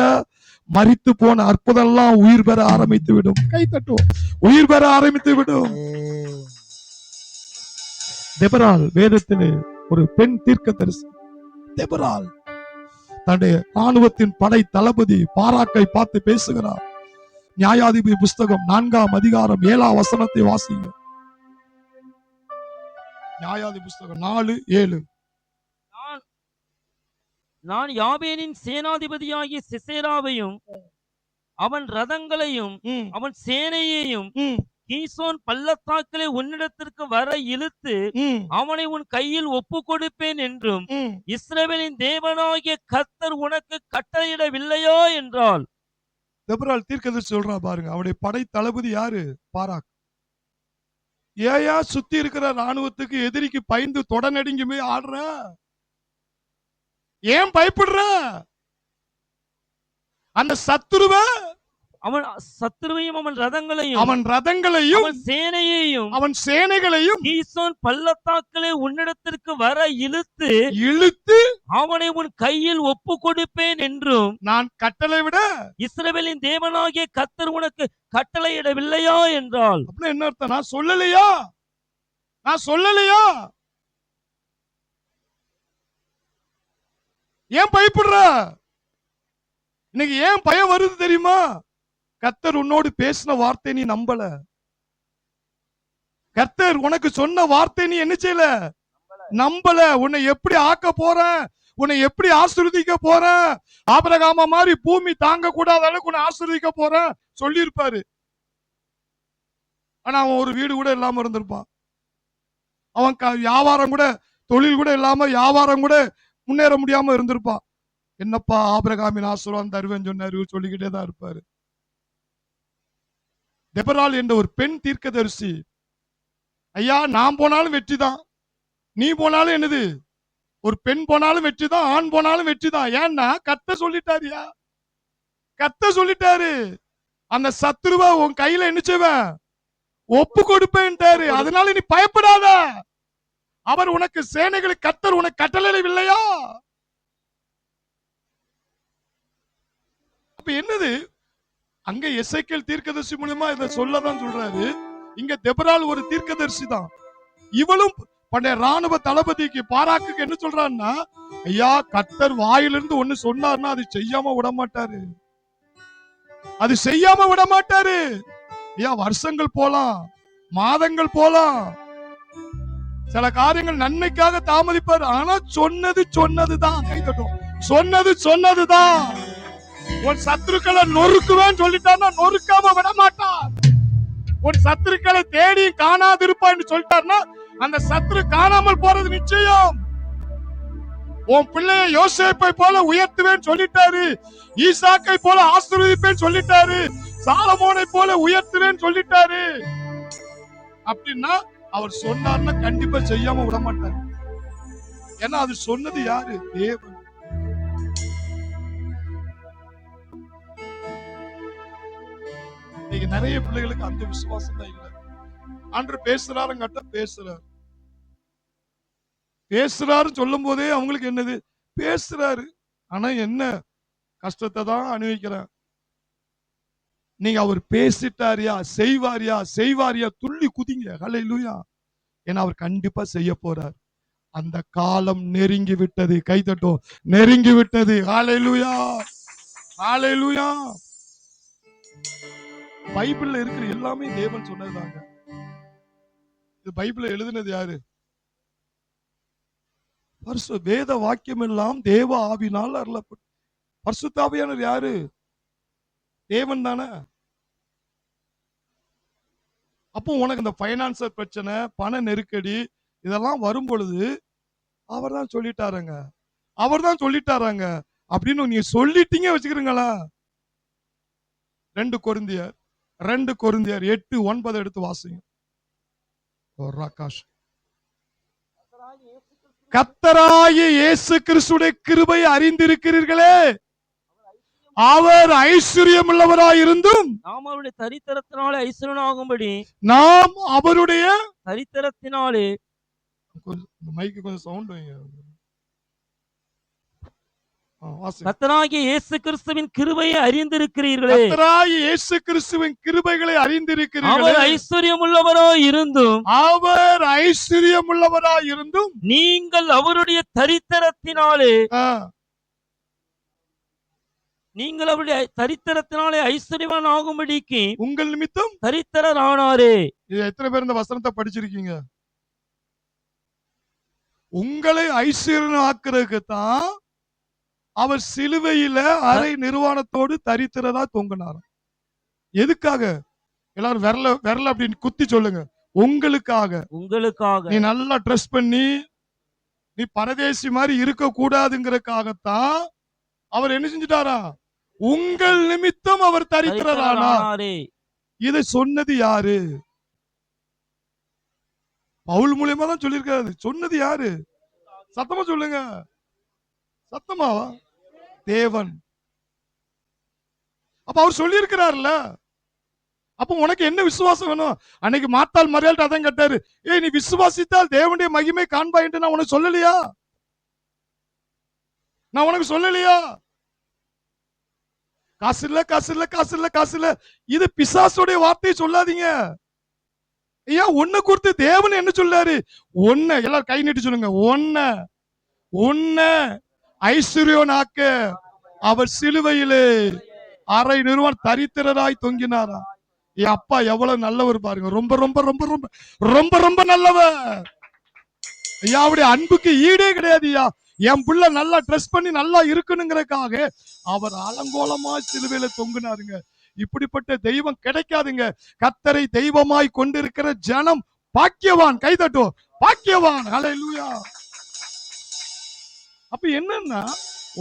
மரித்து போன அற்புதம் எல்லாம் உயிர் பெற ஆரம்பித்து விடும். கை தட்டுவோம். உயிர் பெற ஆரம்பித்து விடும். தெபரால் வேதத்திலே ஒரு பெண் தீர்க்கதரிசி. தெபரால் தன்னுடைய ராணுவத்தின் படை தளபதி பாராக்கை பார்த்து பேசுகிறார். நியாயாதிபதி புஸ்தகம் 4ஆம் அதிகாரம் 7ஆம் வசனத்தை வாசிங்க. நியாயாதிபதி புஸ்தகம் 4:7. நான் யாபேனின் சேனாதிபதியாகிய சிசேராவையும் அவன் ரதங்களையும் அவன் சேனையையும் கீசோன் பள்ளத்தாக்கிலே உன்னிடத்திற்கு வர இழுத்து அவனை உன் கையில் ஒப்பு கொடுப்பேன் என்றும் இஸ்ரவேலின் தேவனாகிய கர்த்தர் உனக்கு கட்டளையிடவில்லையோ என்றால். தெபரால் தீர்க்கதரிசி சொல்றா பாருங்க. அவருடைய படை தளபதி யாரு? பாராக். ஏயா சுத்தி இருக்கிற ராணுவத்துக்கு எதிரிக்கு பயந்து தொட நடுங்கி ஆடுற? ஏன் பயப்படுற? அந்த சத்துருவ அவன் சத்துருவையும் அவன் ரதங்களையும் அவன் சேனைகளையும் கீசோன் பள்ளத்தாக்கிலே உன்னிடத்திற்கு வர இழுத்து அவனை உன் கையில் ஒப்பு கொடுப்பேன் என்றும் நான் கட்டளை விட இஸ்ரவேலின் தேவனாகிய கர்த்தர் உனக்கு கட்டளையிடவில்லையா என்றால். அப்படின்னு என்ன அர்த்தம்? நான் சொல்லலையா? ஏன் பயப்படுற? இன்னைக்கு ஏன் பயம் வருது தெரியுமா? கர்த்தர் உன்னோடு பேசின வார்த்தை நீ நம்பல. கர்த்தர் உனக்கு சொன்ன வார்த்தை நீ என்ன செய்யல? நம்பல. உன்னை எப்படி ஆக்க போறேன், உன்னை எப்படி ஆசீர்வதிக்க போறேன், ஆபிரகாம மாதிரி பூமி தாங்க கூடாத அளவுக்கு உன்னை ஆசீர்வதிக்க போறேன் சொல்லி இருப்பாரு. ஆனா அவன் ஒரு வீடு கூட இல்லாம இருந்திருப்பான். அவன் வியாபாரம் கூட, தொழில் கூட இல்லாம, வியாபாரம் கூட முன்னேற முடியாம இருந்திருப்பான். என்னப்பா ஆபிரகாமின் ஆசீர்வாதம் தருவேன்னு சொன்னாரு சொல்லிக்கிட்டே தான் இருப்பாரு. தெபரால் என்ற ஒரு பெண் தீர்க்கதரிசி, ஐயா நான் போனாலும் வெற்றி தான், நீ போனாலும் என்னது, ஒரு பெண் போனாலும் வெற்றி தான், ஆண் போனாலும் வெற்றி தான். ஏன்னா கர்த்தர் சொல்லிட்டாருயா, கர்த்தர் சொல்லிட்டாரு. அந்த சத்துருவ உன் கையில என்ன செய்வேன்? ஒப்பு கொடுப்பேன்ட்டாரு. அதனால நீ பயப்படாத. அவர் உனக்கு சேனைகளை கர்த்தர் உனக்கு கட்டளையிடவில்லையா? அப்ப என்னது? அங்க எசேக்கியேல் தீர்க்கதரிசி மூலமா இதை சொல்லதான் சொல்றாரு. இங்க தெபரால் ஒரு தீர்க்கதரிசி தான். இவளும் பண்டைய ராணுவ தளபதிக்கு பாராக்குக்கு என்ன சொல்றான்னா, ஐயா கர்த்தர் வாயிலிருந்து ஒண்ணு சொன்னார்னா அது செய்யாம விட மாட்டாரு, அது செய்யாம விட மாட்டாரு. ஐயா வருஷங்கள் போலாம், மாதங்கள் போலாம், சில காரியங்கள் நன்மைக்காக தாமதிப்பார். ஆனா சொன்னதுதான். கை தட்டும். சொன்னதுதான். உன் சத்துருக்களை நொறுக்குவேன் சொல்லிட்டார்னா நொறுக்காம விட மாட்டார். உன் சத்துருக்களை தேடி காணாதிருப்பான்னு சொல்லிட்டார்னா அந்த சத்துரு காணாமல் போறது நிச்சயம். உன் பிள்ளைய யோசேப்பை போல உயர்த்துவேன் சொல்லிட்டாரு, ஈசாக்கை போல ஆசீர்வதிப்பேன் சொல்லிட்டாரு, சாலமோனை போல உயர்த்துவேன் சொல்லிட்டாரு. அப்படின்னா அவர் சொன்னார்னா கண்டிப்பா செய்யாம விட மாட்டார். ஏன்னா அது சொன்னது யாரு? தேவன். நிறைய பிள்ளைகளுக்கு அந்த விசுவாசம் தான் இல்ல. ஆண்டவர் பேசுறாருங்கட்ட பேசுறாரு சொல்லும் போதே அவங்களுக்கு என்னது? பேசுறாரு. ஆனா என்ன கஷ்டத்தை தான் அனுபவிக்கிறேன். நீங்க அவர் பேசிட்டாரியா, செய்வாரியா துள்ளி குதிங்க. ஹல்லேலூயா. ஏன்னா அவர் கண்டிப்பா செய்ய போறார். அந்த காலம் நெருங்கி விட்டது. கை தட்டும். நெருங்கி விட்டது. ஹல்லேலூயா, ஹல்லேலூயா. பைபிள்ல இருக்கிற எல்லாமே தேவன் சொன்னதுதாங்க. இது பைபிள்ல எழுதினது யாரு? வேத வாக்கியம் எல்லாம் தேவ ஆவினால் அருளப்படும். பரிசுத்த ஆவியானவர் யாரு? தேவன் தானே. அப்போ உனக்கு இந்த பைனான்சியல் பிரச்சனை, பண நெருக்கடி இதெல்லாம் வரும் பொழுது அவர் தான் சொல்லிட்டாருங்க, அப்படின்னு நீங்க சொல்லிட்டீங்க வச்சுக்கிறீங்களா? 2 கொரிந்தியர் 8:9 எடுத்து வாசிங்க. கர்த்தராகிய இயேசு கிறிஸ்துடைய கிருபையை அறிந்திருக்கிறீர்களே. அவர் ஐஸ்வர்யம் உள்ளவராயிருந்தும் நாம் அவருடைய தரித்திரத்தினாலே ஐஸ்வர்யனாகும்படி நாம் அவருடைய தரித்திரத்தினாலே மைக்கு கொஞ்சம் சவுண்ட் வைங்க. கர்த்தராகிய இயேசு கிறிஸ்துவின் கிருபையை அறிந்திருக்கிறீர்களே. கர்த்தராகிய இயேசு கிறிஸ்துவின் கிருபைகளை அறிந்திருக்கிறீர்களே. அவர் ஐஸ்வர்யம் உள்ளவராய் இருந்தும் அவர் ஐஸ்வர்யம் உள்ளவராய் இருந்தும் நீங்கள் அவருடைய தரித்திரத்தினாலே ஐஸ்வர்யவான் ஆகும்படிக்கு உங்கள் நிமித்தம் தரித்திரர் ஆனாரே. இது எத்தனை பேர் இந்த வசனத்தை படிச்சிருக்கீங்க? உங்களை ஐஸ்வர்யம் ஆக்குறதுக்கு தான் அவர் சிலுவையில அரை நிர்வாணத்தோடு தரித்திரரா தொங்கினார். எதுக்காக? எல்லாரும் விரல அப்படின்னு குத்தி சொல்லுங்க. உங்களுக்காக. நீ நல்லா ட்ரெஸ் பண்ணி நீ பரதேசி மாதிரி இருக்க கூடாதுங்கிறதுக்காகத்தான் அவர் என்ன செஞ்சிட்டாரா? உங்கள் நிமித்தம் அவர் தரித்திரரானார். இதை சொன்னது யாரு? பவுல் மூலியமா தான் சொல்லியிருக்காரு. சொன்னது யாரு? சத்தமா சொல்லுங்க. சத்தமாவா? தேவன். அப்ப அவர் சொல்லி இருக்கிறார்ல. அப்ப உனக்கு என்ன விசுவாசம் வேணும்? அன்னைக்கு மாத்தாள் மரியாதை அதான் கேட்டாரு, நீ விசுவாசித்தால் தேவனுடைய மகிமை காண்பாய் என்று நான் உனக்கு சொல்லலையா? நான் உனக்கு சொல்லலையா? காசு இல்ல காசு இல்ல காசு இல்ல காசு இல்ல, இது பிசாசுடைய வார்த்தையை சொல்லாதீங்க. ஐயா உன்னை குறித்து தேவன் என்ன சொல்லாரு? ஒன்ன எல்லாரும் கை நீட்டி சொல்லுங்க. ஒன்ன ஐஸ்வர்யனாக்க அவர் சிலுவையிலே அரை நிறுவனம் தரித்திரராய் தொங்கினாரா. என் அப்பா எவ்வளவு நல்லவர் பாருங்க. ரொம்ப ரொம்ப ரொம்ப ரொம்ப ரொம்ப ரொம்ப நல்லவர். ஐயா அவருடைய அன்புக்கு ஈடே கிடையாது. ஐயா என் புள்ள நல்லா ட்ரெஸ் பண்ணி நல்லா இருக்கணுங்கிறதுக்காக அவர் அலங்கோலமா சிலுவையில தொங்கினாருங்க. இப்படிப்பட்ட தெய்வம் கிடைக்காதுங்க. கர்த்தரை தெய்வமாய் கொண்டிருக்கிற ஜனம் பாக்கியவான். கைதட்டும். பாக்கியவான். ஹல்லேலூயா. அப்ப என்னன்னா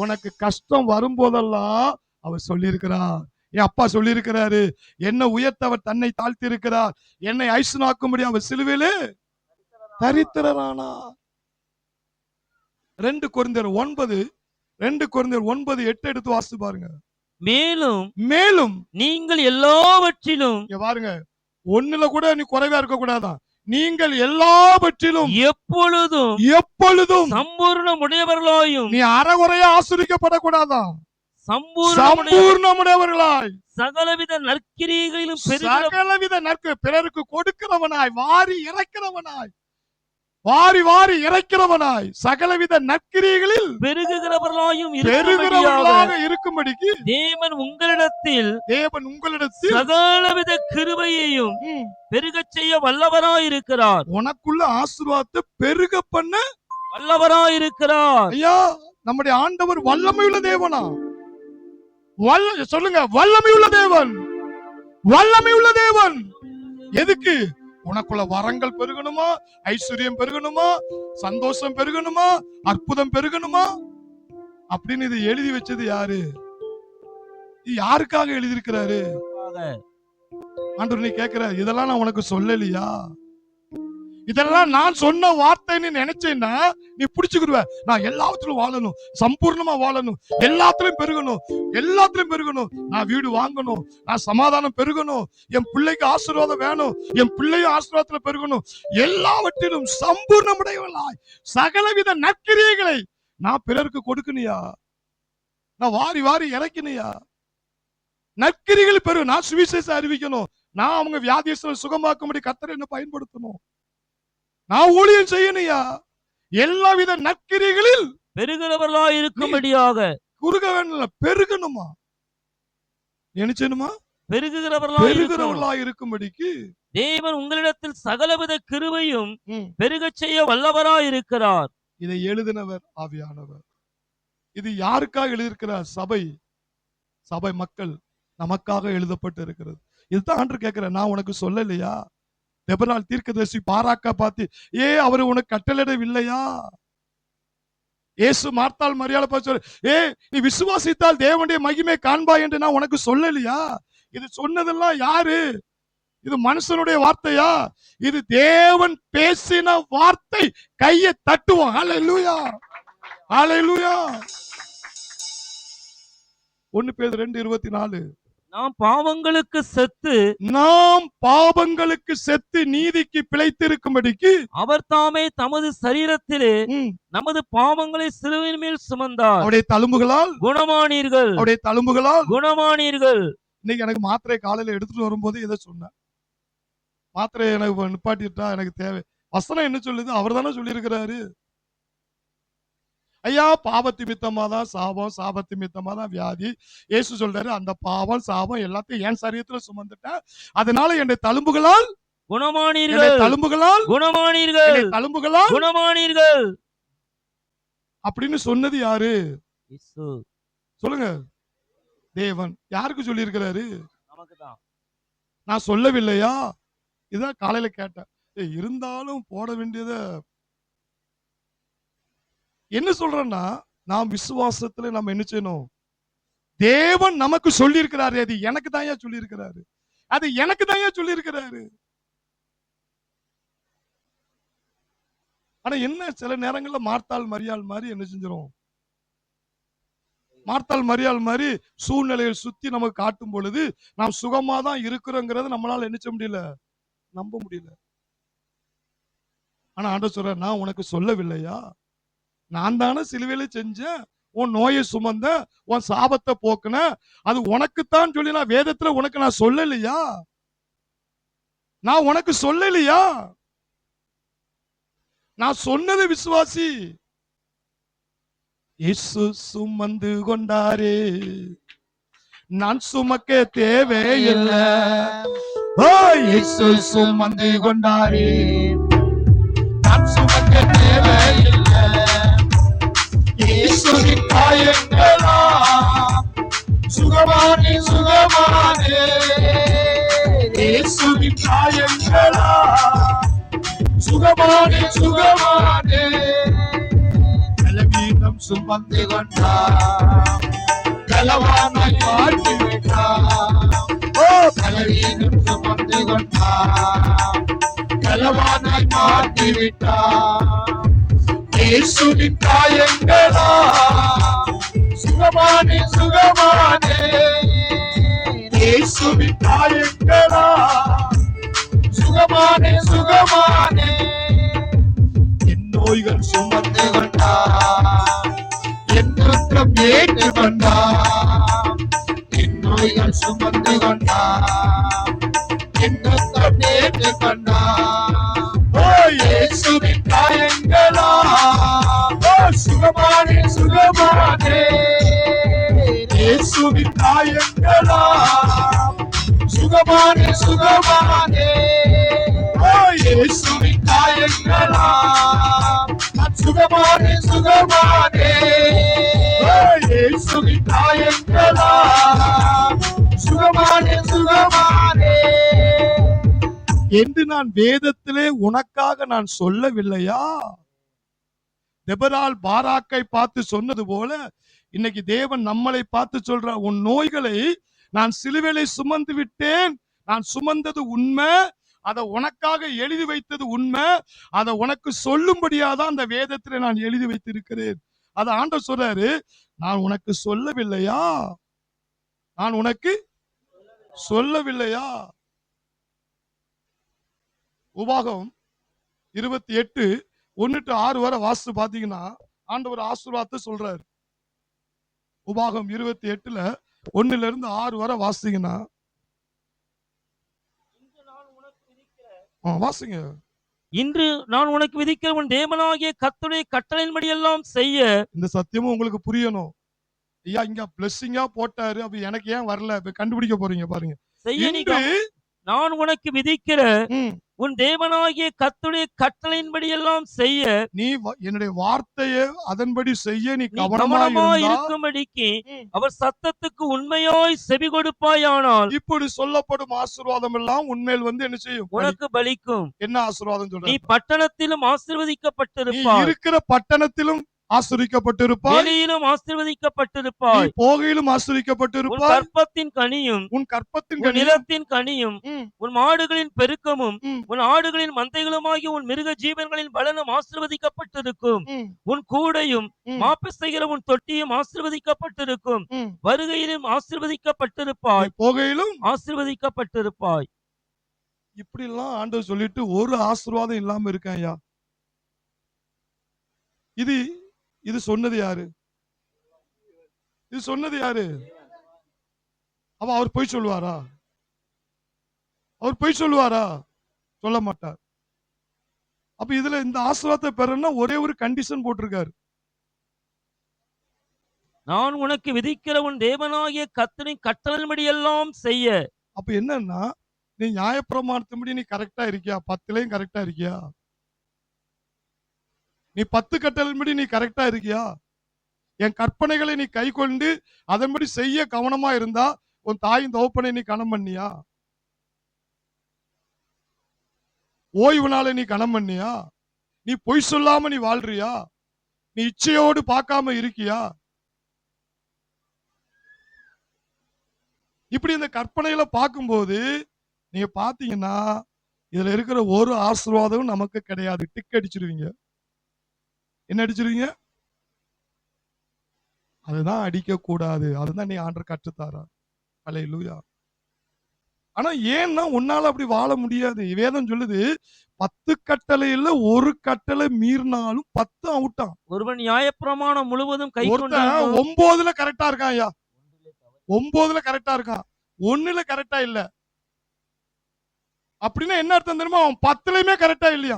உனக்கு கஷ்டம் வரும்போதெல்லாம் அவர் சொல்லியிருக்கிறார். என் அப்பா சொல்லியிருக்கிறாரு, என்ன உயர்த்தவர் தன்னை தாழ்த்தி இருக்கிறார், என்னை ஐஸ்வர்யனாக்கும்படி அவர் சிலுவையிலே தரித்திரரானார். 2 கொரிந்தியர் 9:8 எடுத்து வாசித்து பாருங்க. மேலும் நீங்கள் எல்லாவற்றிலும் பாருங்க, ஒண்ணுல கூட நீ குறைவா இருக்க கூடாதான். நீங்கள் எல்லாவற்றிலும் எப்பொழுதும் சம்பூர்ணமுடையவர்களாயும், நீ அறகுறையா ஆசீர்வதிக்கப்படக்கூடாதான், சம்பூர்ணமுடையவர்களாய் சகலவித நற்கிரியைகளிலும் பிறருக்கு கொடுக்கிறவனாய், வாரி இறைக்கிறவனாய் சகலவித நற்கிரியைகளில் பெருகுகிறவர்களாக இருக்கும்படிக்கு தேவன் உங்களிடத்தில் சகலவித கிருபையையும் பெருகச் செய்ய வல்லவராயிருக்கிறார். உனக்குள்ள ஆசீர்வாதத்தை பெருக பண்ண வல்லவராயிருக்கிறார். ஐயா நம்முடைய ஆண்டவர் வல்லமையுள்ள தேவனா? சொல்லுங்க. வல்லமையுள்ள தேவன். எதுக்கு? உனக்குள்ள வரங்கள் பெருகணுமா, ஐஸ்வர்யம் பெருகணுமா, சந்தோஷம் பெருகணுமா, அற்புதம் பெருகணுமா அப்படின்னு இதை எழுதி வச்சது யாரு? யாருக்காக எழுதியிருக்கிறாரு? ஆண்டவர் நீ கேக்குற, இதெல்லாம் நான் உனக்கு சொல்லலையா? இதெல்லாம் நான் சொன்ன வார்த்தைன்னு நினைச்சேன்னா நீ பிடிச்சுக்கிடுவ. நான் எல்லாத்திலும் வாழணும், சம்பூர்ணமா வாழணும், எல்லாத்திலும் பெருகணும், நான் வீடு வாங்கணும், நான் சமாதானம் பெருகணும், என் பிள்ளைக்கு ஆசீர்வாதம் வேணும், என் பிள்ளையும் ஆசீர்வாதத்துல பெருகணும், எல்லாவற்றிலும் சம்பூர்ணமுடையவளாய் சகலவித நற்கிரியைகளை நான் பிறருக்கு கொடுக்கணியா, நான் வாரி இறக்கணியா, நற்கிரிகள் பெரு, நான் சுவிசேஷம் அறிவிக்கணும், நான் அவங்க வியாதியை சுகமாக்கும்படி கர்த்தரை என்ன பயன்படுத்தணும், நான் ஊழியம் செய்யணுயா, எல்லாவித நற்கிரிகளில் பெருகிறவர்களாய் இருக்கும்படியாக. குறுக வேணும், பெருகணுமா, நினைச்சனுமா, பெருகிறவர்களாய் இருக்கும்படிக்கு தேவன் உங்களிடத்தில் சகலவித கிருபையும் பெருகச் செய்ய வல்லவராய் இருக்கிறார். இதை எழுதினவர் ஆவியானவர். இது யாருக்காக எழுதியிருக்கிறார்? சபை மக்கள் நமக்காக எழுதப்பட்டு இருக்கிறது. இதுதான் ஆண்டவர் கேட்கிறேன், நான் உனக்கு சொல்லலையா? தெபரால் தீர்க்கதரிசி பாராக்கா பார்த்து, அவரு உனக்கு கட்டளையிடவில்லையா? இயேசு மார்த்தாள் மரியாதை பார்த்து, நீ விசுவாசித்தால் தேவனுடைய மகிமை காண்பாய் என்று நான் உனக்கு சொல்லலையா? இது சொன்னதெல்லாம் யாரு? இது மனுஷனுடைய வார்த்தையா? இது தேவன் பேசின வார்த்தை. கையை தட்டுவோம். ஹல்லேலூயா, ஹல்லேலூயா. 1 பேதுரு 2:24. நாம் பாவங்களுக்கு செத்து நீதிக்கு பிழைத்திருக்கும்படிக்கு அவர் தாமே தமது சரீரத்திலே நமது பாவங்களை சிலுவையின் மேல் சுமந்தார். அவருடைய தழும்புகளால் குணமானீர்கள். இன்னைக்கு எனக்கு மாத்திரை காலையில எடுத்துட்டு வரும்போது இதை சொன்னேன். மாத்திரை எனக்கு நிப்பாட்டிட்டா எனக்கு தேவை. வசனம் என்ன சொல்லுது? அவர் தானே சொல்லியிருக்கிறாரு. ஐயா, பாவத்து மித்தமா தான் சாபம், சாபத்து மித்தமா தான் வியாதி. இயேசு சொல்றாரு, அந்த பாவம் சாபம் எல்லாத்தையும் என் சரீரத்துல சுமந்துட்டேன். அதனால என்னுடைய தழும்புகளால் குணமானீர்கள் அப்படின்னு சொன்னது யாரு? இயேசு. சொல்லுங்க. தேவன். யாருக்கு சொல்லி இருக்கிறாரு? நமக்குதான். நான் சொல்லவில்லையா? இதான் காலையில கேட்டேன். இருந்தாலும் போட வேண்டியத என்ன சொல்றேன்னா, நாம் விசுவாசத்துல நம்ம என்ன செய்யணும்? தேவன் நமக்கு சொல்லி இருக்கிறாரு. அது எனக்கு தான் சொல்லி இருக்கிறாரு. அது எனக்கு தான் சொல்லி இருக்கிறாரு. ஆனா என்ன, சில நேரங்கள்ல மார்த்தாள் மரியாள் மாதிரி என்ன செஞ்சிரும்? மார்த்தாள் மரியாள் மாதிரி சூழ்நிலையை சுத்தி நமக்கு காட்டும் பொழுது நாம் சுகமா தான் இருக்கிறோங்கிறத நம்மளால என்ன செய்ய முடியல, நம்ப முடியல. ஆனா ஆண்டவர் சொல்றார், நான் உனக்கு சொல்லவில்லையா? நான் தானே சிலுவையில செஞ்சேன். உன் நோயை சுமந்த, உன் சாபத்தை போக்குன. அது உனக்குத்தான் சொல்லி நான் வேதத்துல உனக்கு நான் சொல்லலையா? நான் உனக்கு சொல்லலையா? நான் சொன்னது விசுவாசி. இயேசு சுமந்து கொண்டாரே, நான் சுமக்க தேவையில்லை. இயேசு சுமந்து கொண்டாரே, நான் சுமக்க தேவையில்லை. இயேசுவின் காயங்களா சுகமானே, சுகமானே. இயேசுவின் காயங்களா சுகமானே, சுகமானே. பலவீனம் சுமந்து கொண்டார், பலவானாய் மாற்றி விட்டார். பலவீனம் சுமந்து கொண்டார், பலவானாய் மாற்றி விட்டார். இயேசுவின் காயங்களா சுகமானே, சுகமானே. இயேசுவின் காயங்களா சுகமானே, சுகமானே. என் நோய்கள் சுமந்து கொண்டார், என் துக்கம் ஏற்று கொண்டார். என் நோய்கள் சுமந்து கொண்டார், என் துக்கம் ஏற்று கொண்டார். இயேசுவின் காயங்களா சுகமானே, சுகமானே. இயேசுவின் காயங்களா சுகமானே, சுகமானே. இயேசுவின் காயங்களா சுகமானே, சுகமானே. இயேசுவின் காயங்களா சுகமானே, சுகமானே என்று நான் வேதத்திலே உனக்காக நான் சொல்லவில்லையா? தெபரால் பாராக்கை பார்த்து சொன்னது போல இன்னைக்கு தேவன் நம்மளை பார்த்து சொல்ற, உன் நோய்களை நான் சிலுவையிலே சுமந்து விட்டேன். நான் சுமந்தது உண்மை, அதை உனக்காக எழுதி வைத்தது உண்மை. அதை உனக்கு சொல்லும்படியாதான் அந்த வேதத்திலே நான் எழுதி வைத்திருக்கிறேன். அதை ஆண்டவர் சொல்றாரு, நான் உனக்கு சொல்லவில்லையா? நான் உனக்கு சொல்லவில்லையா? உபாகம் 28:1-6 வரை வாசித்து பாத்தீங்கன்னா ஆண்டவர் ஆசீர்வாதத்தை சொல்றாரு. உபாகம் 28:1-6 வரை வாசித்தீங்கன்னா வாசிங்க. இன்று நான் உனக்கு விதிக்கிற உன் தேவனாகிய கர்த்தருடைய கட்டளையின்படி எல்லாம் செய்ய. இந்த சத்தியமும் உங்களுக்கு புரியணும். ஐயா, இங்க பிளெஸிங்கா போட்டாரு, அப்ப எனக்கு ஏன் வரல? கண்டுபிடிக்க போறீங்க பாருங்க. நான் உனக்கு விதிக்கிற உன் தேவனாகிய கர்த்தருடைய கட்டளையின்படி எல்லாம் செய்ய, நீ என்னுடைய வார்த்தையை அதன்படி செய்ய நீ கவனமாய் இருக்கும்படிக்கு அவர் சத்தத்துக்கு உண்மையாய் செவி கொடுப்பாயானால், இப்படி சொல்லப்படும் ஆசீர்வாதம் எல்லாம் உண்மையில் என்ன செய்யும்? உனக்கு பலிக்கும். என்ன ஆசீர்வாதம் சொல்ற? நீ பட்டணத்திலும் ஆசீர்வதிக்கப்பட்டிருப்பாய். இருக்கிற பட்டணத்திலும் ஆசீர்வதிக்கப்பட்டிருப்பாய். வெளியிலும் நீ ஆசீர்வதிக்கப்பட்டிருப்பாய். போகையிலும் உன் ஆசீர்வதிக்கப்பட்டிருப்பாய். கற்பத்தின் கனியும் உன் கற்பத்தின் உன் கனியும் நிலத்தின் கனியும் ம், உன் மாடுகளின் பெருக்கமும் ம், உன் ஆடுகளின் மந்தைகளுமாகிய உன் மிருக ஜீவன்களின் பலனும் ஆசீர்வதிக்கப்பட்டிருக்கும். ம், உன் கூடையும் ம், மாப்பிசைகிற உன் தொட்டியும் ஆசீர்வதிக்கப்பட்டிருக்கும். ம். வருகையிலும் நீ ஆசீர்வதிக்கப்பட்டிருப்பாய். போகையிலும் ஆசீர்வதிக்கப்பட்டிருப்பாய். இப்படி எல்லாம் ஆண்டவர் சொல்லிட்டு ஒரு ஆசீர்வாதம் இல்லாம இருக்கேன் ஐயா. இது இது சொன்னது யாரு? இது சொன்னது யாரு? அப்ப அவர் பொய் சொல்லுவாரா? அவர் பொய் சொல்லுவாரா? சொல்ல மாட்டார். அப்ப இதுல இந்த ஆசீர்வாதத்தை பெறணும்னா ஒரே ஒரு கண்டிஷன் போட்டிருக்காரு. நான் உனக்கு விதிக்கிற உன் தேவனாகிய கர்த்தரின் கட்டளையின்படியெல்லாம் செய்ய. அப்ப என்னன்னா, நீ நியாயப்பிரமாணத்தின்படி நீ கரெக்டா இருக்கியா? 10லயும் கரெக்டா இருக்கியா? நீ 10 கட்டளையின்படி நீ கரெக்டா இருக்கியா? என் கற்பனைகளை நீ கைக்கொண்டு அதன்படி செய்ய கவனமா இருந்தா உன் தாயின் தகப்பனை நீ கனம் பண்ணியா? ஓய்வு நாளை நீ கனம் பண்ணியா? நீ பொய் சொல்லாம நீ வாழ்றியா? நீ இச்சையோடு பார்க்காம இருக்கியா? இப்படி இந்த கற்பனைகளை பார்க்கும்போது நீங்க பாத்தீங்கன்னா இதுல இருக்கிற ஒரு ஆசீர்வாதமும் நமக்கு கிடையாது. டிக் அடிச்சிருவீங்க. என்ன அடிச்சிருவீங்க? அதுதான் அடிக்க கூடாது. அதுதான் நீ ஆண்டவர் கற்றுத்தாரா. அல்லேலூயா. ஆனா ஏன்னா உன்னால அப்படி வாழ முடியாது. வேதம் சொல்லுது 10 கட்டளையில ஒரு கட்டளை மீறினாலும் 10 அவுட்டாம். ஒருவன் நியாயப்பிரமாணம் முழுவதும் கை ஒருத்தன் 9ல கரெக்டா இருக்கான் ஐயா. 9ல கரெக்டா இருக்கான். 1ல கரெக்டா இல்ல. அப்படின்னா என்ன அர்த்தம் தெரியுமா? அவன் 10லயுமே கரெக்டா இல்லையா?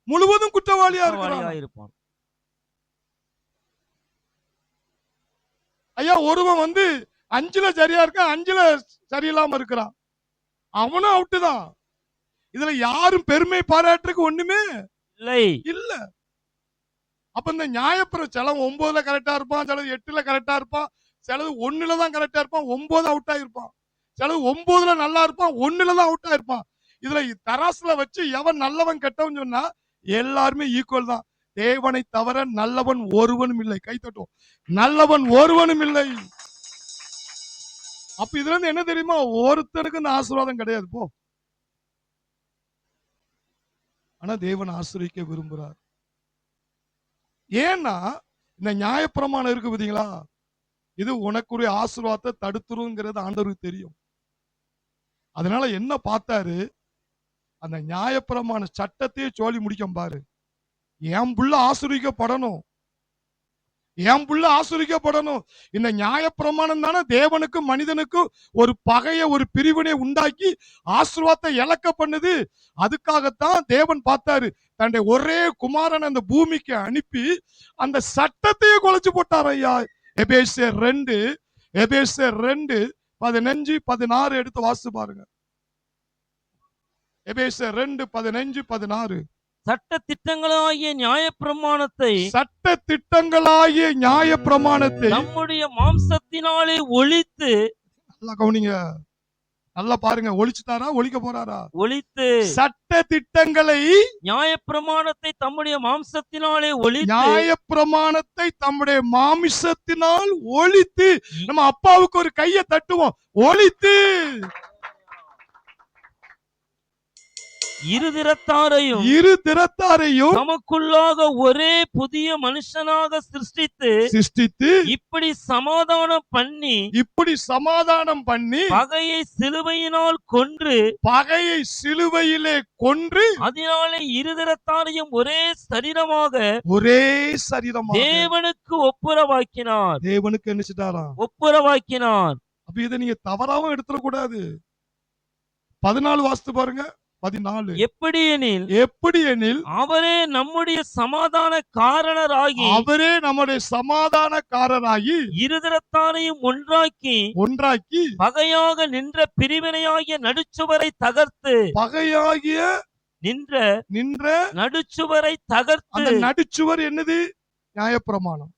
முழுவதும் குற்றவாளியா இருக்கிறான். ஐயா ஒருவன் 5ல சரியா இருக்கான், 5ல சரியில்லாம இருக்கிறான். அவனும் அவுட்டு தான். இதுல யாரும் பெருமை பாராட்டுறதுக்கு ஒண்ணுமே இல்லை. இல்ல. அப்ப இந்த நியாயப்பிரமாணம் சிலவன் 9ல கரெக்டா இருப்பான், சிலது 8ல கரெக்டா இருப்பான், சிலது 1ல தான் கரெக்டா இருப்பான், 9 அவுட் ஆயிருப்பான். சிலது 9ல நல்லா இருப்பான், 1ல தான் அவுட் ஆயிருப்பான். இதுல தராசுல வச்சு எவன் நல்லவன் கெட்டவன் சொன்னா எல்லாருமே ஈக்குவல் தான். தேவனை தவிர நல்லவன் ஒருவனும் இல்லை. கை தட்டுவோம். நல்லவன் ஒருவனும் இல்லை. அப்ப இதுல இருந்து என்ன தெரியுமா? ஒருத்தருக்கு இந்த ஆசீர்வாதம் கிடையாது போ. ஆனா தேவன் ஆசீர்வதிக்க விரும்புறார். ஏன்னா இந்த நியாயப்பிரமாணம் இருக்கு பாத்தீங்களா? இது உனக்குரிய ஆசீர்வாதத்தை தடுத்துருங்கிறது ஆண்டவருக்கு தெரியும். அதனால என்ன பார்த்தாரு? அந்த நியாயப்பிரமாண சட்டத்தையே சொல்லி முடிக்க பாரு. என் புள்ள ஆசீர்வதிக்கப்படணும். என் புள்ள ஆசீர்வதிக்கப்படணும். இந்த நியாயப்பிரமாணம் தானே தேவனுக்கும் மனிதனுக்கும் ஒரு பகைய ஒரு பிரிவினை உண்டாக்கி ஆசீர்வாதத்தை இழக்க பண்ணுது. அதுக்காகத்தான் தேவன் பார்த்தாரு. தன்னுடைய ஒரே குமாரன் அந்த பூமிக்கு அனுப்பி அந்த சட்டத்தையே குலைச்சு போட்டார் ஐயா. எபேசியர் 2 15 16 எடுத்து வாசிச்சு பாருங்க. எபேசியர் 2 15 16. சட்ட திட்டங்களாகிய நியாயப்பிரமாணத்தை நம்முடைய மாம்சத்தினாலே ஒழித்து. நல்லா கவனிங்க. நல்லா பாருங்க. ஒழிச்சுட்டாரா? ஒழிக்க போறாரா? ஒழித்து. சட்ட திட்டங்களை நியாயப்பிரமாணத்தை தம்முடைய மாம்சத்தினாலே ஒழித்து. நியாயப்பிரமாணத்தை தம்முடைய மாமிசத்தினால் ஒழித்து. நம்ம அப்பாவுக்கு ஒரு கையை தட்டுவோம். ஒழித்து இரு திறத்தாரையும் நமக்குள்ளாக ஒரே புதிய மனுஷனாக சிருஷ்டித்து இப்படி சமாதானம் பண்ணி பகையை சிலுவையிலே கொன்று அதனாலே இரு திறத்தாரையும் ஒரே சரீரமாக தேவனுக்கு ஒப்புரவாக்கினார். தேவனுக்கு என்ன செஞ்சாராம்? ஒப்புரவாக்கினார். அப்ப இதை நீங்க தவறாவும் எடுத்துட கூடாது. 14 வாசித்து பாருங்க. 14. எப்படி எனில் அவரே நம்முடைய சமாதானக்காரராகி இருதரத்தாரையும் ஒன்றாக்கி பகையாக நின்ற பிரிவினையாகிய நடுச்சுவரை தகர்த்து. நின்ற நடுச்சுவரை தகர்த்து. அந்த நடுச்சுவர் என்னது? நியாயப்பிரமாணம்.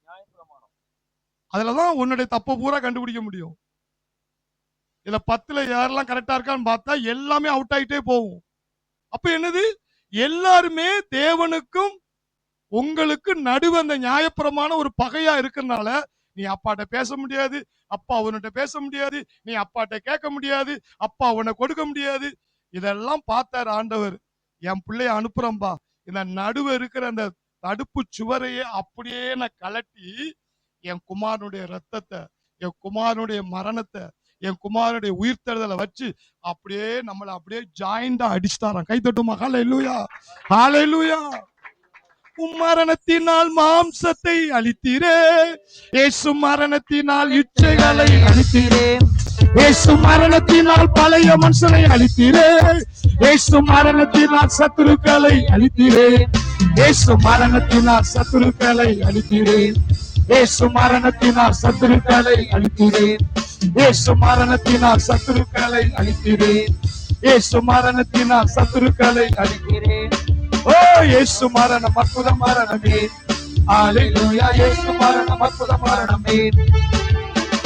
அதுலதான் உன்னுடைய தப்ப பூரா கண்டுபிடிக்க முடியும். இதுல 10ல யாரெல்லாம் கரெக்டா இருக்கான்னு பார்த்தா எல்லாமே அவுட் ஆயிட்டே போகும். அப்ப என்னது? எல்லாருமே தேவனுக்கும் உங்களுக்கு நடுவு அந்த நியாயப்பிரமான ஒரு பகையா இருக்கிறதுனால நீ அப்பாட்ட பேச முடியாது, அப்பா அவன்கிட்ட பேச முடியாது, நீ அப்பாட்ட கேட்க முடியாது, அப்பா உன்னை கொடுக்க முடியாது. இதெல்லாம் பார்த்தார் ஆண்டவர். என் பிள்ளைய அனுப்புறம்பா, இந்த நடுவு இருக்கிற அந்த தடுப்பு சுவரையே அப்படியே நான் கலட்டி என் குமாரனுடைய ரத்தத்தை, என் குமாரனுடைய மரணத்தை, என் குமாரனுடைய உயிர்த்தெழுதலை வச்சு அப்படியே நம்மளை அப்படியே ஜாயிண்டா அடிச்சுட்டாராம். கை தட்டுமா? ஹல்லேலூயா, ஹல்லேலூயா. மரணத்தினால் மாம்சத்தை அழித்தீரே, இயேசு மரணத்தினால் இச்சைகளை அழித்தீரே, இயேசு மரணத்தினால் பழைய மனுஷனை அழித்தீரே, இயேசு மரணத்தினால் சத்துருக்களை அழித்தீரே, இயேசு மரணத்தினால் சத்துருக்களை அழித்தீரே, இயேசு மரணத்தினால் சத்துருக்களை அழித்தீரே, இயேசு மரணத்தினால் சத்துருக்களை அழித்தீரே, இயேசு மரணத்தினால் சத்துருக்களை அழித்தீரே. ஓ இயேசு மரணம் அற்புத மரணமே, ஹல்லேலூயா. இயேசு மரணம் அற்புத மரணமே.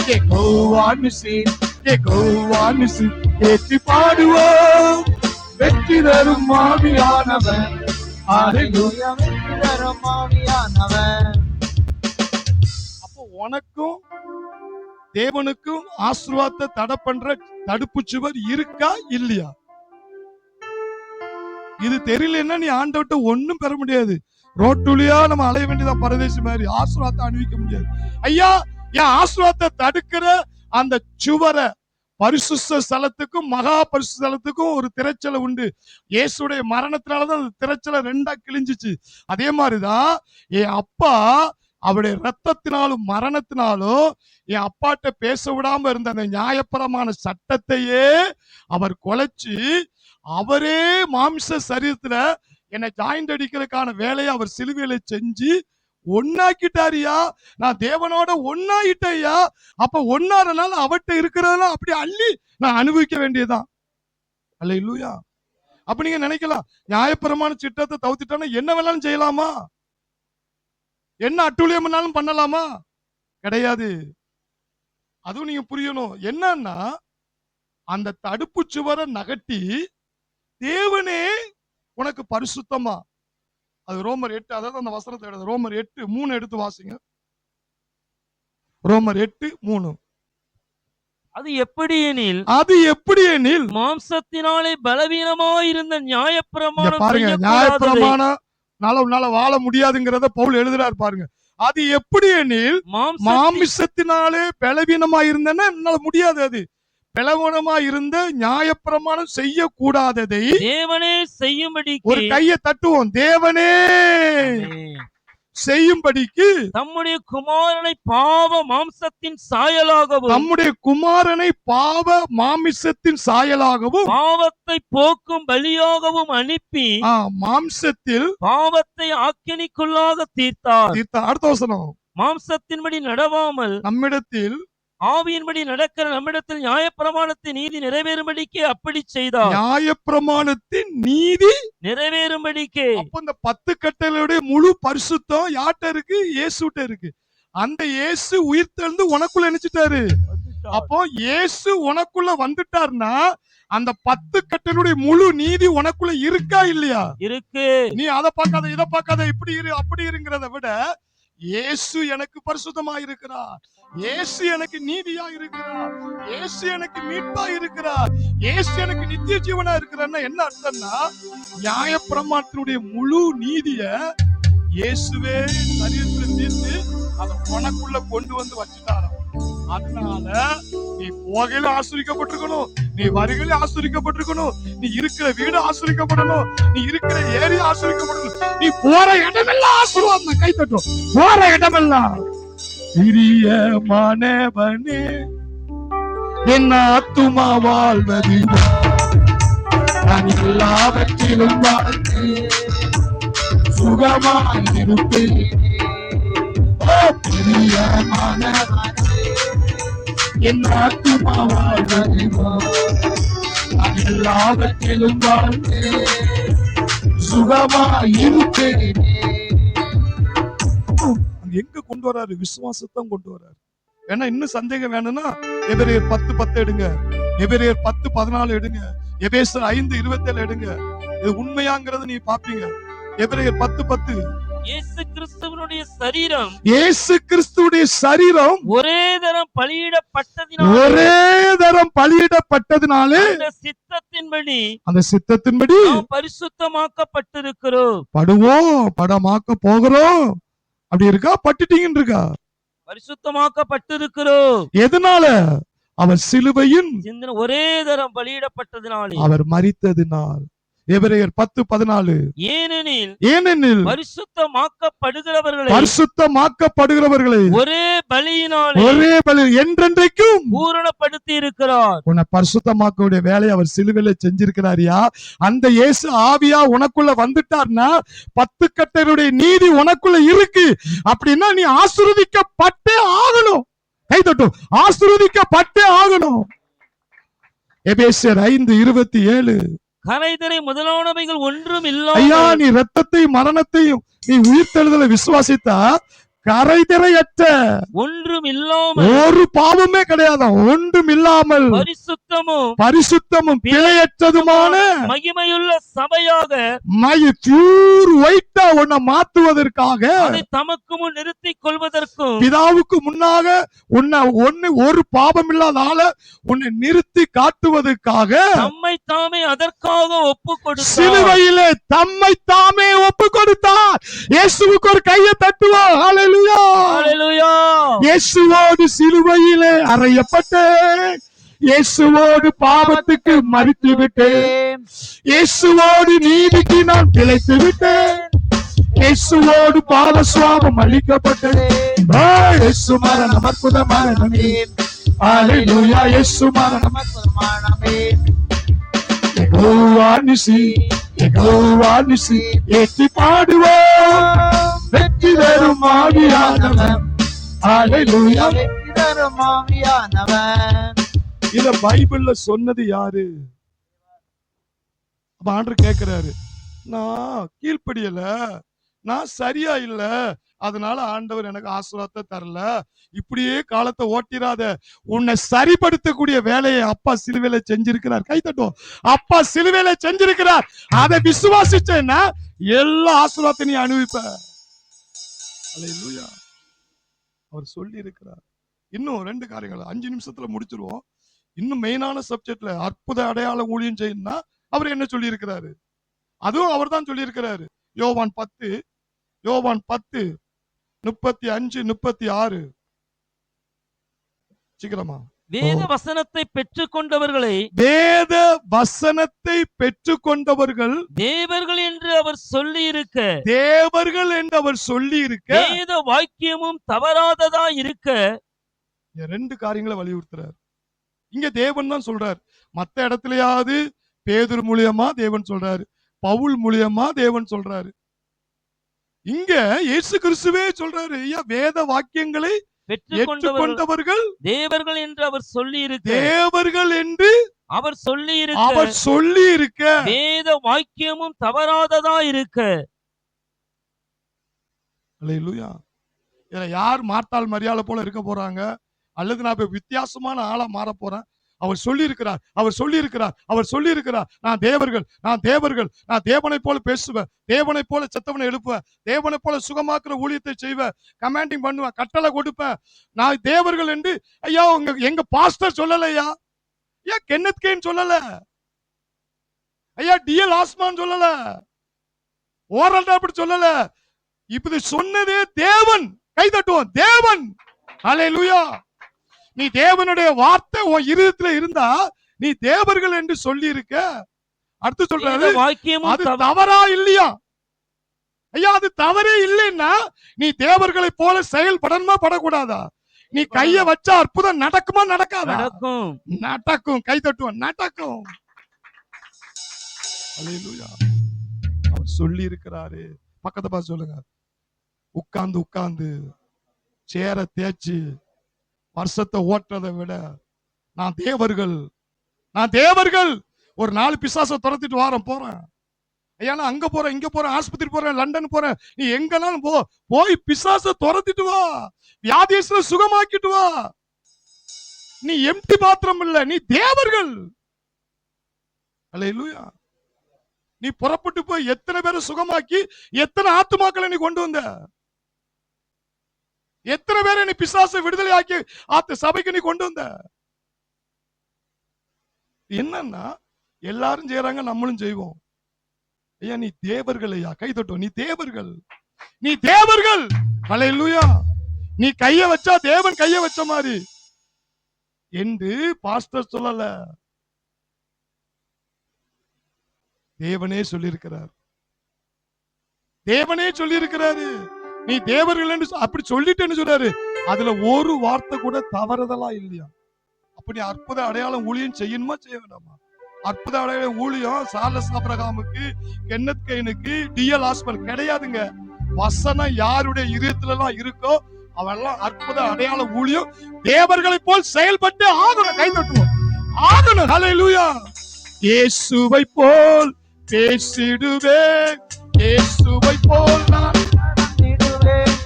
யெகோவா நிசி, யெகோவா நிசி, ஏற்றி பாடுவோம் வெற்றி தரும் ஆவியானவர், ஹல்லேலூயா. வெற்றி தரும் ஆவியானவர். அப்போ உனக்கும் தேவனுக்கும் ஆசீர்வாதத்தை தடை பண்ற தடுப்பு சுவர் இருக்கா இல்லையா? இது தெரியலன்னா நீ ஆண்டவர்ட்ட ஒண்ணும் பெற முடியாது. ரோட்டுலியா நம்ம அலைய வேண்டியதா, பரதேசி மாதிரி. ஆசீர்வாதத்தை அனுபவிக்க முடியாது. ஐயா, என் ஆசீர்வாதத்தை தடுக்கிற அந்த சுவரை, பரிசுத்த ஸ்தலத்துக்கும் மகா பரிசுத்த ஸ்தலத்துக்கும் ஒரு திரைச்சலை உண்டு. இயேசுடைய மரணத்தினாலதான் அந்த திரைச்சலை ரெண்டா கிழிஞ்சிச்சு. அதே மாதிரிதான் என் அப்பா அவருடைய ரத்தத்தினாலும் மரணத்தினாலும் என் அப்பாட்ட பேச விடாம இருந்த அந்த நியாயப்பிரமான சட்டத்தையே அவர் கொலைச்சு, அவரே மாம்ச சரீரத்துல என்னை ஜாயிண்ட் அடிக்கிறதுக்கான வேலையை அவர் சிலுவையில செஞ்சு ஒன்னாக்கிட்டாரியா. நான் தேவனோட ஒன்னாயிட்டேயா. அப்ப ஒன்னாறனால அவர்கிட்ட இருக்கிறதெல்லாம் அப்படி அள்ளி நான் அனுபவிக்க வேண்டியதுதான். அல்லேலூயா. அப்ப நீங்க நினைக்கலாம், நியாயப்பிரமான சிட்டத்தை தவிர்த்துட்டோன்னா என்ன வேணாலும் செய்யலாமா, என்ன அட்டூழியம் பண்ணாலும் பண்ணலாமா? கிடையாது. அதுவும் நீங்க புரியணும். என்னன்னா அந்த தடுப்பு சுவரை நகட்டி தேவனே உனக்கு பரிசுத்தமா, அது ரோமர் 8, அதாவது அந்த வசனத்தை எடுத்து ரோமர் 8:3 எடுத்து வாசிங்க. ரோமர் 8:3. அது எப்படி எனில், அது எப்படி எனில் மாம்சத்தினாலே பலவீனமாயிருந்த நியாயப்பிரமாணம் பாருங்க, நியாயப்பிரமாணம் உன்னால வாழ முடியாதுங்கிறத பவுல் எழுதுறாரு பாருங்க. அது எப்படி எனில் மாமிசத்தினாலே பலவீனமா இருந்தேன்னா என்னால முடியாது. அது பலவீனமா இருந்த நியாயப்பிரமாணம் செய்யக்கூடாததை தேவனே செய்யும்படிக்கு, ஒரு கையை தட்டுவோம், தேவனே செய்யும்படிக்கு தம்முடைய குமாரனை பாவ மாம்சத்தின் சாயலாகவும், நம்முடைய குமாரனை பாவ மாமிசத்தின் சாயலாகவும், பாவத்தை போக்கும் பலியாகவும் அனுப்பி மாம்சத்தில் பாவத்தை ஆக்கினிக்குள்ளாக தீர்த்தார். அடுத்த வசனம், மாம்சத்தின்படி நடவாமல் நம்மிடத்தில் ஆவியின்படி நடக்கிற நம்மிடத்தில் நியாயப்பிரமாணத்தின் நீதி நிறைவேறும்படிக்கு அப்படி செய்தார். நியாயப்பிரமாணத்தின் நீதி நிறைவேறும்படிக்கு. அப்ப இந்த 10 கட்டளையுடைய முழு பரிசுத்தம் யார்ட்ட இருக்கு? இயேசுட்ட இருக்கு. அந்த இயேசு உயிர்த்தெழுந்து உனக்குள்ள நினைச்சிட்டாரு. அப்போ இயேசு உனக்குள்ள வந்துட்டார்னா அந்த 10 கட்டளையுடைய முழு நீதி உனக்குள்ள இருக்கா இல்லையா? இருக்கு. நீ அதை பார்க்காத, இதை பார்க்காத, இப்படி இரு அப்படி இருங்கிறத விட இயேசு எனக்கு பரிசுத்தமா இருக்கிறார், இயேசு எனக்கு நீதியா இருக்கிறார், இயேசு எனக்கு மீட்பா இருக்கிறார், இயேசு எனக்கு நித்திய ஜீவனா இருக்கிறார்னா என்ன அர்த்தம்னா, நியாயப்பிரமாணத்தினுடைய முழு நீதிய இயேசுவே சரீரத்துல தீர்த்து அதை உனக்குள்ள கொண்டு வந்து வச்சுட்டாராம். அதனால நீ போகையில ஆசீர்வதிக்கப்பட்டிருக்கணும், நீ வருகையில ஆசீர்வதிக்கப்பட்டிருக்கணும், நீ இருக்கிற வீடு ஆசீர்வதிக்கப்படணும், நீ இருக்கிற ஏரியா ஆசீர்வதிக்கப்படணும், நீ போற இடமெல்லாம் ஆசீர்வாதம். கை தட்டும். போற இடமெல்லாம் பிரியமானவனே என் ஆத்துமா வாழ்வது நான் எல்லாவற்றிலும் வாழ்ந்து சுகமாயிருப்பேன். பிரியமானவனே என் ஆத்துமா வாழ்வது நான் எல்லாவற்றிலும் வாழ்ந்து சுகமாயிருப்பேன். எங்க கொண்டு வராரு? விசுவாசத்தை கொண்டு வராரு. ஏன்னா இன்னும் சந்தேகம் வேணும்னா எபிரேயர் 10:10 எடுங்க, எபிரேயர் 10:14 எடுங்க, எபேசர் 5:27 எடுங்க. இது உண்மையாங்கிறது நீ பாப்பீங்க. எபிரேயர் 10:10 இயேசு கிறிஸ்துவனுடைய சரீரம் இயேசு கிறிஸ்துவுடைய சரீரம் ஒரே தரம் பலியிடப்பட்டதினாலே அந்த சித்தத்தின்படி நாம் பரிசுத்தமாக்கப்பட்டிருக்கிறோம். படமாக்க போகிறோம். அப்படி இருக்கா? பட்டுட்டீங்கன்னு இருக்கா? பரிசுத்தமாக்கப்பட்டிருக்கிறோம். எதனால? அவர் சிலுவையின் ஒரே தரம் பலியிடப்பட்டதினாலே, அவர் மரித்ததினால். எபிரேயர் 10:14. ஏனெனில் பரிசுத்தமாக்கப்படுகிறவர்களை ஒரே பலியினாலே என்றென்றைக்கும் பூரணப்படுத்தி இருக்கிறார். உன்னை பரிசுத்தமாக்கக்கூடிய வேலையை அவர் சிலுவையில செஞ்சிருக்கிறாரியா? அந்த இயேசு ஆவியா உனக்குள்ள வந்துட்டார்னா 10 கட்டளையுடைய நீதி உனக்குள்ள இருக்கு அப்படின்னா நீ ஆசீர்வதிக்கப்பட்டே ஆகணும். கை தட்டும். ஆசீர்வதிக்கப்பட்டே ஆகணும். எபேசியர் 5:27. கரைதிரை முதலானவைகள் ஒன்றும் இல்லாமல், ஐயா, நீ ரத்தத்தையும் மரணத்தையும் நீ உயிர்த்தெழுதலை விசுவாசித்தா கரைதிரையற்ற ஒன்றும் இல்லாமல், ஒரு பாவமே கிடையாது, ஒன்றும் இல்லாமல் பரிசுத்தமும் பிழையற்றதுமான மகிமையுள்ள சபையாக உன்னை மாற்றுவதற்காக அதை தமக்கு முன் நிறுத்திக் கொள்வதற்கும் பிதாவுக்கு முன்னாக உன்னை ஒரு பாவம் இல்லாத ஆள உன்னை நிறுத்தி காட்டுவதற்காக தம்மை தாமே அதற்காக ஒப்பு கொடுத்தார். சிலுவையிலே தம்மை தாமே ஒப்பு கொடுத்தார். இயேசுவுக்கு ஒரு கையை தட்டுவோம். ஹல்லேலூயா, ஹல்லேலூயா. இயேசுவோடு சிலுவையிலே அறையப்பட்டேன், இயேசுவோடு பாவத்துக்கு மரித்து விட்டேன், இயேசுவோடு நீதிக்கு நான் பிழைத்து விட்டேன், இயேசுவோடு பாவ சுவாபம் அளிக்கப்பட்டேன். இயேசு மரணம் அற்புதமானமே. ஹல்லேலூயா. இயேசு மரணம் அற்புதமானமே. யெகோவா நிசி ஏற்றி பாடுவோம். வெற்றி தரும் ஆவியானவர். ஹல்லேலூயா. வெற்றி தரும் ஆவியானவர். இத பைபிள்ல சொன்னது யாரு? அப்ப ஆண்டவர் கேக்குறாரு, நான் கீழ்ப்படியல, நான் சரியா இல்ல, அதனால ஆண்டவர் எனக்கு ஆசீர்வாதத்தை தரல, இப்படியே காலத்தை ஓட்டிராத, உன்னை சரிப்படுத்தக்கூடிய வேலையை அப்பா சிலுவையில செஞ்சிருக்கிறார். கை தட்டுவோம். அப்பா சிலுவையில செஞ்சிருக்கிறார். அதை விசுவாசிச்சேன்னா எல்லா ஆசீர்வாதத்தை நீ அனுபவிப்ப. அல்லேலூயா. அவர் சொல்லி இருக்கிறார். இன்னும் 2 காரியங்கள் 5 நிமிஷத்துல முடிச்சிருவோம். இன்னும் மெயினான சப்ஜெக்ட்ல அற்புத அடையாள ஊழியம் செய்யணும்னா அவர் என்ன சொல்லி இருக்கிறாரு? அதுவும் அவர் தான் சொல்லி இருக்கிறாரு. யோவான் 10:35-36. சீக்கிரமா. வேத வசனத்தை பெற்றுக்கொண்டவர்களை தேவர்கள் என்று அவர் சொல்லி இருக்க வேத வாக்கியமும் தவறாததா இருக்க 2 காரியங்களை வலியுறுத்துறார். இங்க தேவன் தான் சொல்றார். மத்த இடத்துலயாவது பேதுரு மூலியமா தேவன் சொல்றாரு, பவுல் மூலியமா தேவன் சொல்றாரு. இங்க இயேசு கிறிஸ்துவே சொல்றாரு, ஐயா, வேத வாக்கியங்களை பெற்றுக்கொண்டவர்கள் தேவர்கள் என்று அவர் சொல்லி இருக்க வேத வாக்கியமும் தவறாததா இருக்க. அல்லேலூயா. யார் மார்த்தாள் மரியாதை போல இருக்க போறாங்க, அல்லது நான் வித்தியாசமான ஆளா மாற போறேன்? அவர் சொல்லி இருக்கிறார், நான் தேவனை போல பேசுவேன், தேவனை போல செத்தவனை எழுப்புவேன், தேவனை போல சுகமாக்குற ஊழியத்தை செய்வேன், கமாண்டிங் பண்ணுவேன், கட்டளை கொடுப்பேன், நான் தேவர்கள் என்று. ஐயா, எங்க பாஸ்டர் சொல்லலையா? ஐயா, கென்னத் கேன் சொல்லல, ஐயா டிஎல் ஆஸ்மான் சொல்லல, ஓரல்டா அப்படி சொல்லல. இப்படி சொன்னதே தேவன். கை தட்டுவோம். தேவன். ஹல்லேலூயா. நீ தேவனுடைய வார்த்தை உன் இருதயத்துல இருந்தா நீ தேவர்கள் என்று சொல்லி இருக்க. அடுத்து சொல்றாரு, அது தவறா இல்லையா? ஐயா, அது தவறே இல்லைன்னா நீ தேவர்களை போல செயல்படணுமா படக்கூடாதா? நீ கைய வச்சா அற்புதம் நடக்குமா நடக்காதா? நடக்கும். கை தட்டுவோம். நடக்கும். அல்லேலூயா. அவர் சொல்லி இருக்கிறாரு. பக்கத்தை பார்த்து சொல்லுங்க. உட்கார்ந்து சேர தேய்ச்சி வருஷத்தை ஓட்டுறதை விட நான் தேவர்கள் ஒரு 4 பிசாசை துரத்திட்டு போறேன். ஐயா, நான் அங்க போறேன், இங்க போறேன், ஆஸ்பத்திரி போறேன், லண்டன் போறேன், நீ எங்கனாலும் போய் பிசாசை துரத்திட்டு வா, வியாதியஸ்ல சுகமாக்கிட்டு வா. நீ எம்டி பாத்திரம் இல்ல, நீ தேவர்கள். அல்லேலூயா. நீ புறப்பட்டு போய் எத்தனை பேரை சுகமாக்கி எத்தனை ஆத்துமாக்களை நீ கொண்டு வந்த? எத்தனை பேரை நீ பிசாசை விடுதலை ஆக்கி சபைக்கு நீ கொண்டு வந்த? என்னன்னா எல்லாரும் செய்யறாங்க, நம்மளும் செய்வோம். ஐயா நீ தேவர்கள் ஐயா, கை தட்டும். நீ தேவர்கள், நீ தேவர்கள். ஹல்லேலூயா. நீ கைய வச்சா தேவன் கைய வச்ச மாதிரி என்று பாஸ்டர் சொல்லல, தேவனே சொல்லியிருக்கிறார். தேவனே சொல்லியிருக்கிறாரு. நீ தேவர்கள் என்று அப்படி சொல்லிட்டேன்னு சொல்றாரு. அதுல ஒரு வார்த்தை கூட தவறுதலா இல்லையா? அப்படி அற்புத அடையாளம் ஊழியம் செய்யணுமா செய்ய வேண்டாமா? அற்புத அடையாள ஊழியம் சார்லஸ் ஆபிரகாமுக்கு, கென்னத் கைனுக்கு, டிஎல் ஆஸ்பன் கிடையாதுங்க. வசனம் யாருடைய இதயத்துல எல்லாம் இருக்கோ அவெல்லாம் அற்புத அடையாள ஊழியம் தேவர்களை போல் செயல்பட்டு ஆகணும். கை தட்டுவோம், ஆகணும். ஹல்லேலூயா. இயேசுவை போல் பேசிடுவேன், இயேசுவை போல் நான் நடந்திடுவேன்,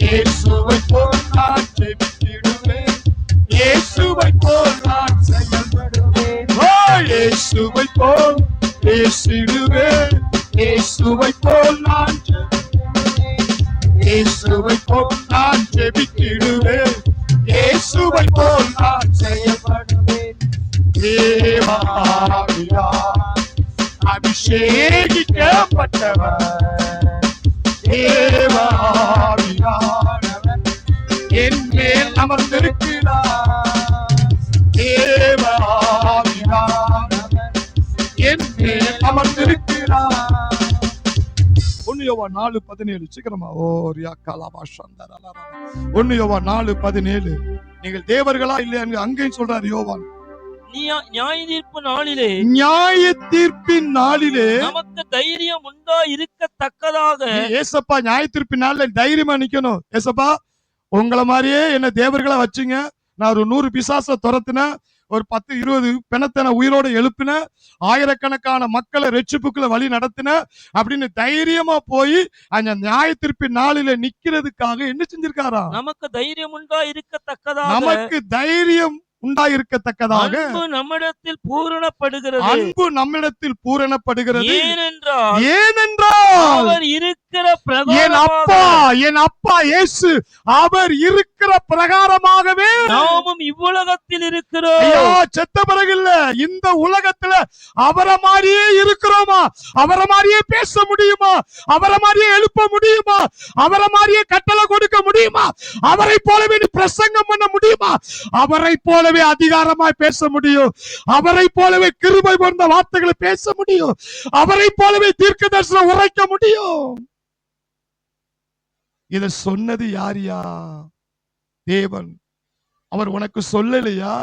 இயேசுவை போல் நான் ஜெபித்திடுவேன், இயேசுவை போல் நான் செயல்படுவேன். இயேசுவை போல் பேசிடுவேன், இயேசுவை போல் நான் ஜெபித்திடுவேன், இயேசுவை போல் நான் ஜெபித்திடுவேன், இயேசுவை போல் நான் செயல்படுவேன். தேவாவியால் அபிஷேகிக்கப்பட்டவர், தேவாவியால் என் மேல் அமர்ந்திருக்கிறார், தேவாவியால் என் மேல் அமர்ந்திருக்கிறார். 1 யோவான் 4:17 சீக்கிரமா. ஓரியா கலாபாஷந்தர 1 யோவான் 4:17. நீங்கள் தேவர்களா இல்லையா அங்கேயும் சொல்றாரு யோவான். நியாய தீர்ப்பு நாளிலே, நியாய தீர்ப்பின் நாளிலே நமக்கு தைரியம் உண்டா இருக்கத்தக்கதாக. ஏசப்பா நியாய தீர்ப்பின் நாள்ல தைரியமா நிக்கணும். ஏசப்பா உங்களை மாதிரியே என்ன தேவர்களா வச்சுங்க, நான் ஒரு 100 பிசாச துரத்தின, ஒரு 10-20 பிணத்தனை உயிரோட எழுப்பின, ஆயிரக்கணக்கான மக்களை ரட்சிப்புக்குள்ள வழி நடத்தின அப்படின்னு தைரியமா போய் அந்த நியாய தீர்ப்பின் நாளில நிக்கிறதுக்காக என்ன செஞ்சிருக்காரா? நமக்கு தைரியம் உண்டா இருக்கத்தக்கதாக, நமக்கு தைரியம் உண்டாயிருக்கத்தக்கதாக அன்பு நம்மிடத்தில் பூரணப்படுகிறது, அன்பு நம்மிடத்தில் பூரணப்படுகிறது. ஏனென்றால் அவர் இருக்கிற என் அப்பா இயேசு அவர் இருக்கிற பிரகாரமாகவே நாமும் இவ்வுலகத்தில் இருக்கிறோம். செத்த பிறகு இல்ல, இந்த உலகத்துல அவரை மாதிரியே இருக்கிறோமா? அவரை மாதிரியே பேச முடியுமா? அவரை மாதிரியே எழுப்ப முடியுமா? அவரை மாதிரியே கட்டளை கொடுக்க முடியுமா? அவரை போலவே பிரசங்கம் பண்ண முடியுமா? அவரை போலவே அதிகாரமாய் பேச முடியும், அவரை போலவே கிருபை போன்ற வார்த்தைகளை பேச முடியும், அவரை போலவே தீர்க்க தரிசனம் உரைக்க முடியும். இத சொன்னது யாரியா? தேவன். அவர் உனக்கு சொல்லலையா?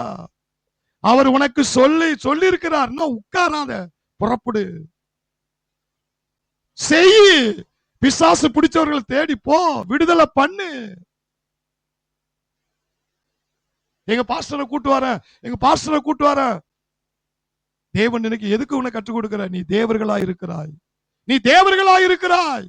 அவர் உனக்கு சொல்லி இருக்கிறார். உட்காராத, புறப்படு, செய், பிசாசு பிடிச்சவர்களை தேடி போ, விடுதலை பண்ணு. எங்க பாஸ்டரை கூட்டு வரேன், எங்க பாஸ்டரை கூட்டு வரேன். தேவன் எனக்கு எதுக்கு உன்னை கற்றுக் கொடுக்கிற? நீ தேவர்களா இருக்கிறாய், நீ தேவர்களா இருக்கிறாய்.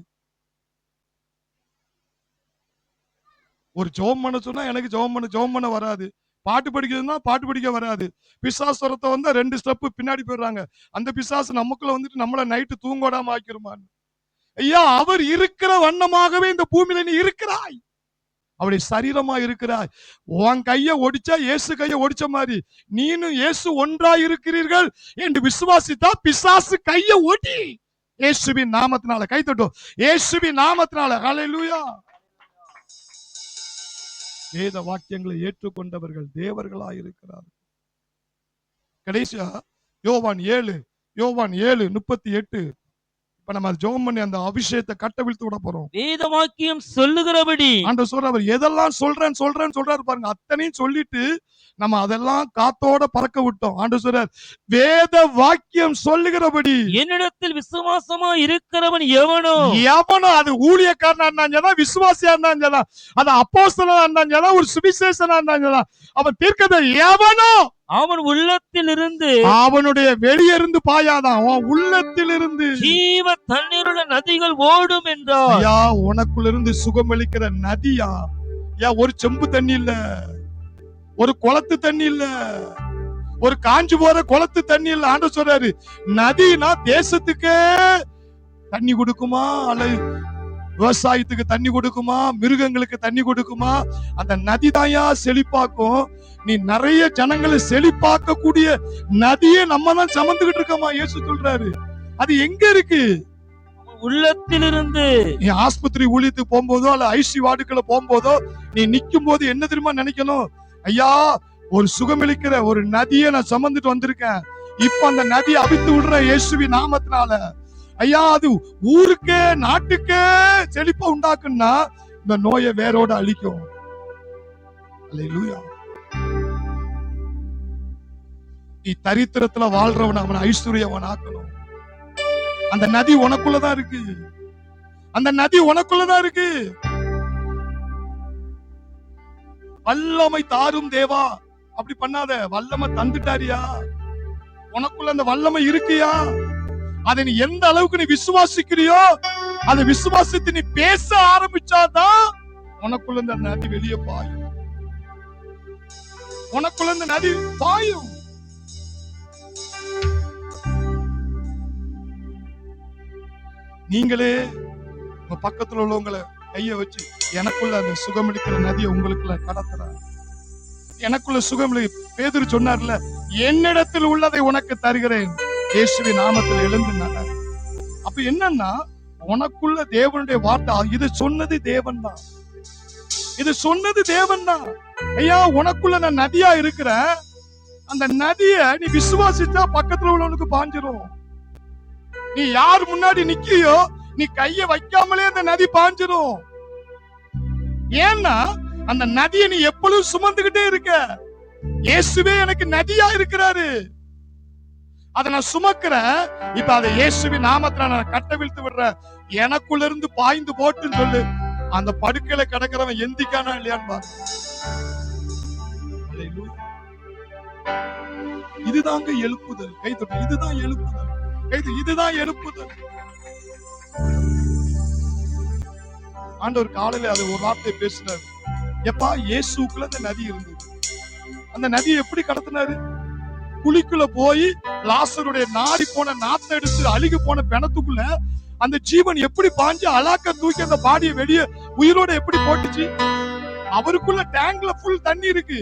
ஒரு ஜெபம் பண்ண சொன்னா எனக்கு ஜெபம் பண்ண வராது, பாட்டு படிக்கிறதுனா பாட்டு படிக்க வராது. பிசாசுரத்தை வந்தா 2 ஸ்டெப் பின்னாடி போயிடுறாங்க. அந்த பிசாசு நமக்குள்ள வந்துட்டு நம்மள நைட்டு தூங்கோடாம ஆக்கிருமான். ஐயா அவர் இருக்கிற வண்ணமாகவே இந்த பூமியில நீ இருக்கிறாய், அவருடைய சரீரமா இருக்கிறாய். உன் கைய ஒடிச்சா இயேசு கைய ஒடிச்ச மாதிரி நீனும் இயேசு ஒன்றாய் இருக்கிறீர்கள் என்று விசுவாசித்தா பிசாசு கைய ஒடி. இயேசுவின் நாமத்தினால கை தட்டும், இயேசுவின் நாமத்தினால. ஹல்லேலூயா. வேத வாக்கியங்களை ஏற்றுக்கொண்டவர்கள் தேவர்களா இருக்கிறார்கள். கடைசியா யோவான் 7:38. இப்ப நம்ம ஜெபம் பண்ணி அந்த அபிஷேகத்தை கட்டவிழ்த்து விட போறோம். வேத வாக்கியம் சொல்லுகிறபடி ஆண்டவர் சொல்றார். அவர் எதெல்லாம் சொல்றாரு பாருங்க, அத்தனையும் சொல்லிட்டு நம்ம அதெல்லாம் காத்தோட பறக்க விட்டோம். ஆண்டவர் சொல்றார், வேத வாக்கியம் சொல்லுகிறபடி என்னிடத்தில் விசுவாசமா இருக்கிறவன் எவனோ, அது ஊழியக்காரனா இருந்தாலும் விசுவாசியா இருந்தாலும் அது அப்போஸ்தலனா இருந்தாலும் ஒரு சுவிசேஷனா இருந்தாலும் அவன் தீர்க்கதரிசி எவனோ அவன் உள்ளத்தில் இருந்து, அவனுடைய வெளியிருந்து பாயாதான், உள்ளத்தில் இருந்து ஜீவ தண்ணீருள்ள நதிகள் ஓடும் என்றார். ஐயா உனக்குள்ள இருந்து சுகமளிக்கிற நதியா? ஒரு செம்பு தண்ணி இல்ல, ஒரு குளத்து தண்ணி இல்ல, ஒரு காஞ்சு போற குளத்து தண்ணி இல்ல. ஆண்டவர் சொல்றாரு, நதினா தேசத்துக்கே தண்ணி கொடுக்குமா, அல்லது விவசாயத்துக்கு தண்ணி கொடுக்குமா, மிருகங்களுக்கு தண்ணி கொடுக்குமா? அந்த நதி தாயா செழிப்பாக்கும். நீ நிறைய ஜனங்களை செழிப்பாக்க கூடிய நதியை நம்ம தான் சமந்துகிட்டு இருக்கோமா? இயேசு சொல்றாரு. அது எங்க இருக்கு? உள்ளத்திலிருந்து. நீ ஆஸ்பத்திரி ஊழியத்துக்கு போகும்போதோ அல்ல ஐசி வார்டுக்குள்ள போகும்போதோ நீ நிக்கும் போது என்ன தெரியுமா நினைக்கணும்? ஐயா, ஒரு சுகமளிக்கிற ஒரு நதியை நான் சுமந்துட்டு வந்திருக்கேன். இப்ப அந்த நதியை அவித்து விடுற இயேசுவின் நாமத்தினால. ஐயா, அது ஊருக்கே நாட்டுக்கே செழிப்பா உண்டாக்குன்னா இந்த நோயை வேரோட அழிக்கும். அல்லேலூயா. நீ தரித்திரத்துல வாழ்றவன் அவன் ஐஸ்வர்யவன் ஆக்கணும். அந்த நதி உனக்குள்ளதான் இருக்கு. அந்த நதி உனக்குள்ளதான் இருக்கு. வல்லமை தாரும் தேவா, அப்படி பண்ணாத. வல்லமை தந்துட்டாரியா, உனக்குள்ள அந்த வல்லமை இருக்கியா? அதை நீ எந்த அளவுக்கு நீ விசுவாசிக்கிறியோ, அதை விசுவாசித்து நீ பேச ஆரம்பிச்சாதான் உனக்குள்ள இந்த நதி வெளியே பாயும். உனக்குள்ள இந்த நதி பாயும். நீங்களே உங்க பக்கத்துல உள்ளவங்களை கைய வச்சு, எனக்குள்ள அந்த சுகமளிக்கிற நதியை உங்களுக்குள்ள கடத்துற, எனக்குள்ள சுகம். பேதுரு சொன்னார்ல, என்னிடத்தில் உள்ளதை உனக்கு தருகிறேன், இயேசுவின் நாமத்தில் எழுந்து நட. அப்ப என்னன்னா, உனக்குள்ள தேவனுடைய வார்த்தை. இது சொன்னது தேவன் தான். இது சொன்னது தேவன் தான். ஐயா, உனக்குள்ள நான் நதியா இருக்கிற அந்த நதிய நீ விசுவாசிச்சா பக்கத்துல உள்ளவனுக்கு பாஞ்சிரும். நீ யார் முன்னாடி நிக்கியோ நீ கைய வைக்காமலே அந்த நதி பாஞ்சிரும். ஏன்னா அந்த நதியை நீ எப்பொழுதும் சுமந்துகிட்டே இருக்க. இயேசுவே எனக்கு நதியா இருக்கிறாரு, அதை நான் சுமக்கிறேன். இப்ப அதை இயேசுவின் நாமத்துல நான் கட்டவிழ்த்து விடுறேன். எனக்குள்ள இருந்து பாய்ந்து போட்டுன்னு சொல்லு. அந்த படுக்கையில கிடக்கிறவன் எந்திக்கானா இல்லையான்னு பாரு. இதுதாங்க எழுப்புதல். கை தொட்டு, இதுதான் எழுப்புதல். இதுதான் எழுப்புதல். ஆண்டவர் காலையில அது ஒரு வார்த்தை பேசினார். எப்பா, இயேசுக்குள்ள அந்த நதி இருந்தது. அந்த நதியை எப்படி கடத்தினாரு? குழிக்குள்ள போய் லாசருடைய நாடி போன நாத்தை எடுத்து அழுகி போன பிணத்துக்குள்ள அந்த ஜீவன் எப்படி பாஞ்சு அலாக்க தூக்கி அந்த பாடியை வெளியே உயிரோட எப்படி போட்டுச்சு? அவருக்குள்ள டேங்க்ல ஃபுல் தண்ணி இருக்கு.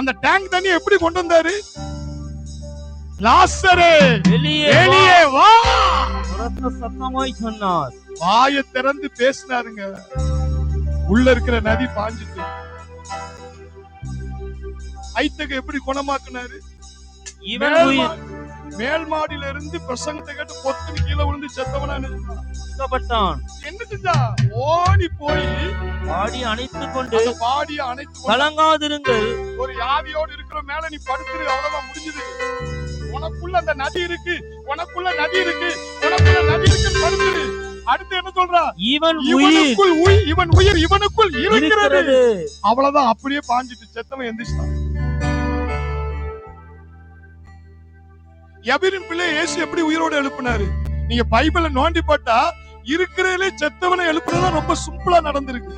அந்த டேங்க் தண்ணி எப்படி கொண்டு வந்தாரு? லாசரே வெளியே வா, சத்தமாய் சொன்னார். வாயை திறந்து பேசினாருங்க. உள்ள இருக்கிற நதி பாஞ்சிட்டு. ஐத்தக எப்படி குணமாக்குனாரு? மேல் மாடியில இருந்து பிரசங்கத்தை கேட்டு பொத்துன்னு கீழே விழுந்து செத்தவனா நிறுத்தப்பட்டான். என்ன செஞ்சா? ஓடி போய் பாடி அணைத்துக் கொண்டு, பாடிய அணைத்து கலங்காதிருங்கள், ஒரு யாதியோடு இருக்கிற மேல நீ படுத்துரு, அவ்வளவுதான் முடிஞ்சது. உனக்குள்ள அந்த நதி இருக்கு, உனக்குள்ள நதி இருக்கு, உனக்குள்ள நதி இருக்கு, படுத்துரு. அடுத்து என்ன சொல்றா? இவன் உயிர் இவனுக்குள் இருக்கிறது. அவ்வளவுதான், அப்படியே பாஞ்சிட்டு செத்தவன் எந்திரிச்சான். யபீரின் பிள்ளை இயேசு எப்படி உயிரோடு எழுப்பினாரு? நீங்க பைபிளை நோண்டி போட்டா இருக்கிறதுலே செத்தவனை எழுப்புறதா ரொம்ப சிம்பிளா நடந்திருக்கு.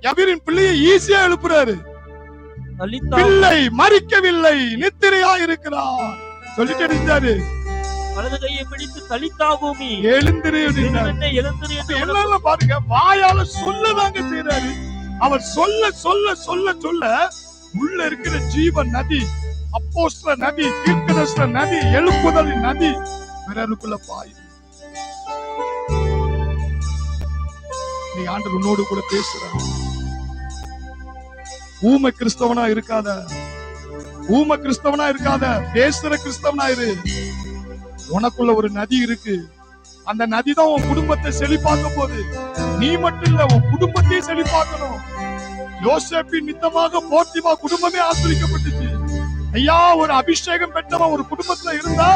யபீரின் பிள்ளையை ஈஸியா எழுப்புறாரு. பிள்ளை மரிக்கவில்லை, நித்திரையா இருக்கிறார் சொல்லிட்டு இருந்தாரு. வலது கையை பிடித்து தலித்தாகூமி எழுந்திரு. எல்லாம் பாருங்க, வாயால சொல்லதாங்க செய்யறாரு. அவர் சொல்ல சொல்ல சொல்ல சொல்ல உள்ள இருக்கிற ஜீவன் நதி, அப்போஸ்தல நதி, தீர்க்கதரிசன நதி, எழுப்புதலின் நதி பிறருக்குள்ள பாயுது. நீ ஆண்டவர் உன்னோடு கூட பேசுறார். ஊமை கிறிஸ்தவனா இருக்காத, ஊமை கிறிஸ்தவனா இருக்காத, பேசுற கிறிஸ்தவனா இரு. உனக்குள்ள ஒரு நதி இருக்கு. அந்த நதி தான் உன் குடும்பத்தை செழிப்பாக்க போகுது. நீ மட்டும் இல்ல, உன் குடும்பத்தையும் செழிப்பாக்கணும். யோசேப்பின் நித்தமாக போர்த்திமா குடும்பமே ஆசிரிக்கப்பட்டுச்சு. ஐயா, ஒரு அபிஷேகம் பெற்றவன் ஒரு குடும்பத்துல இருந்தா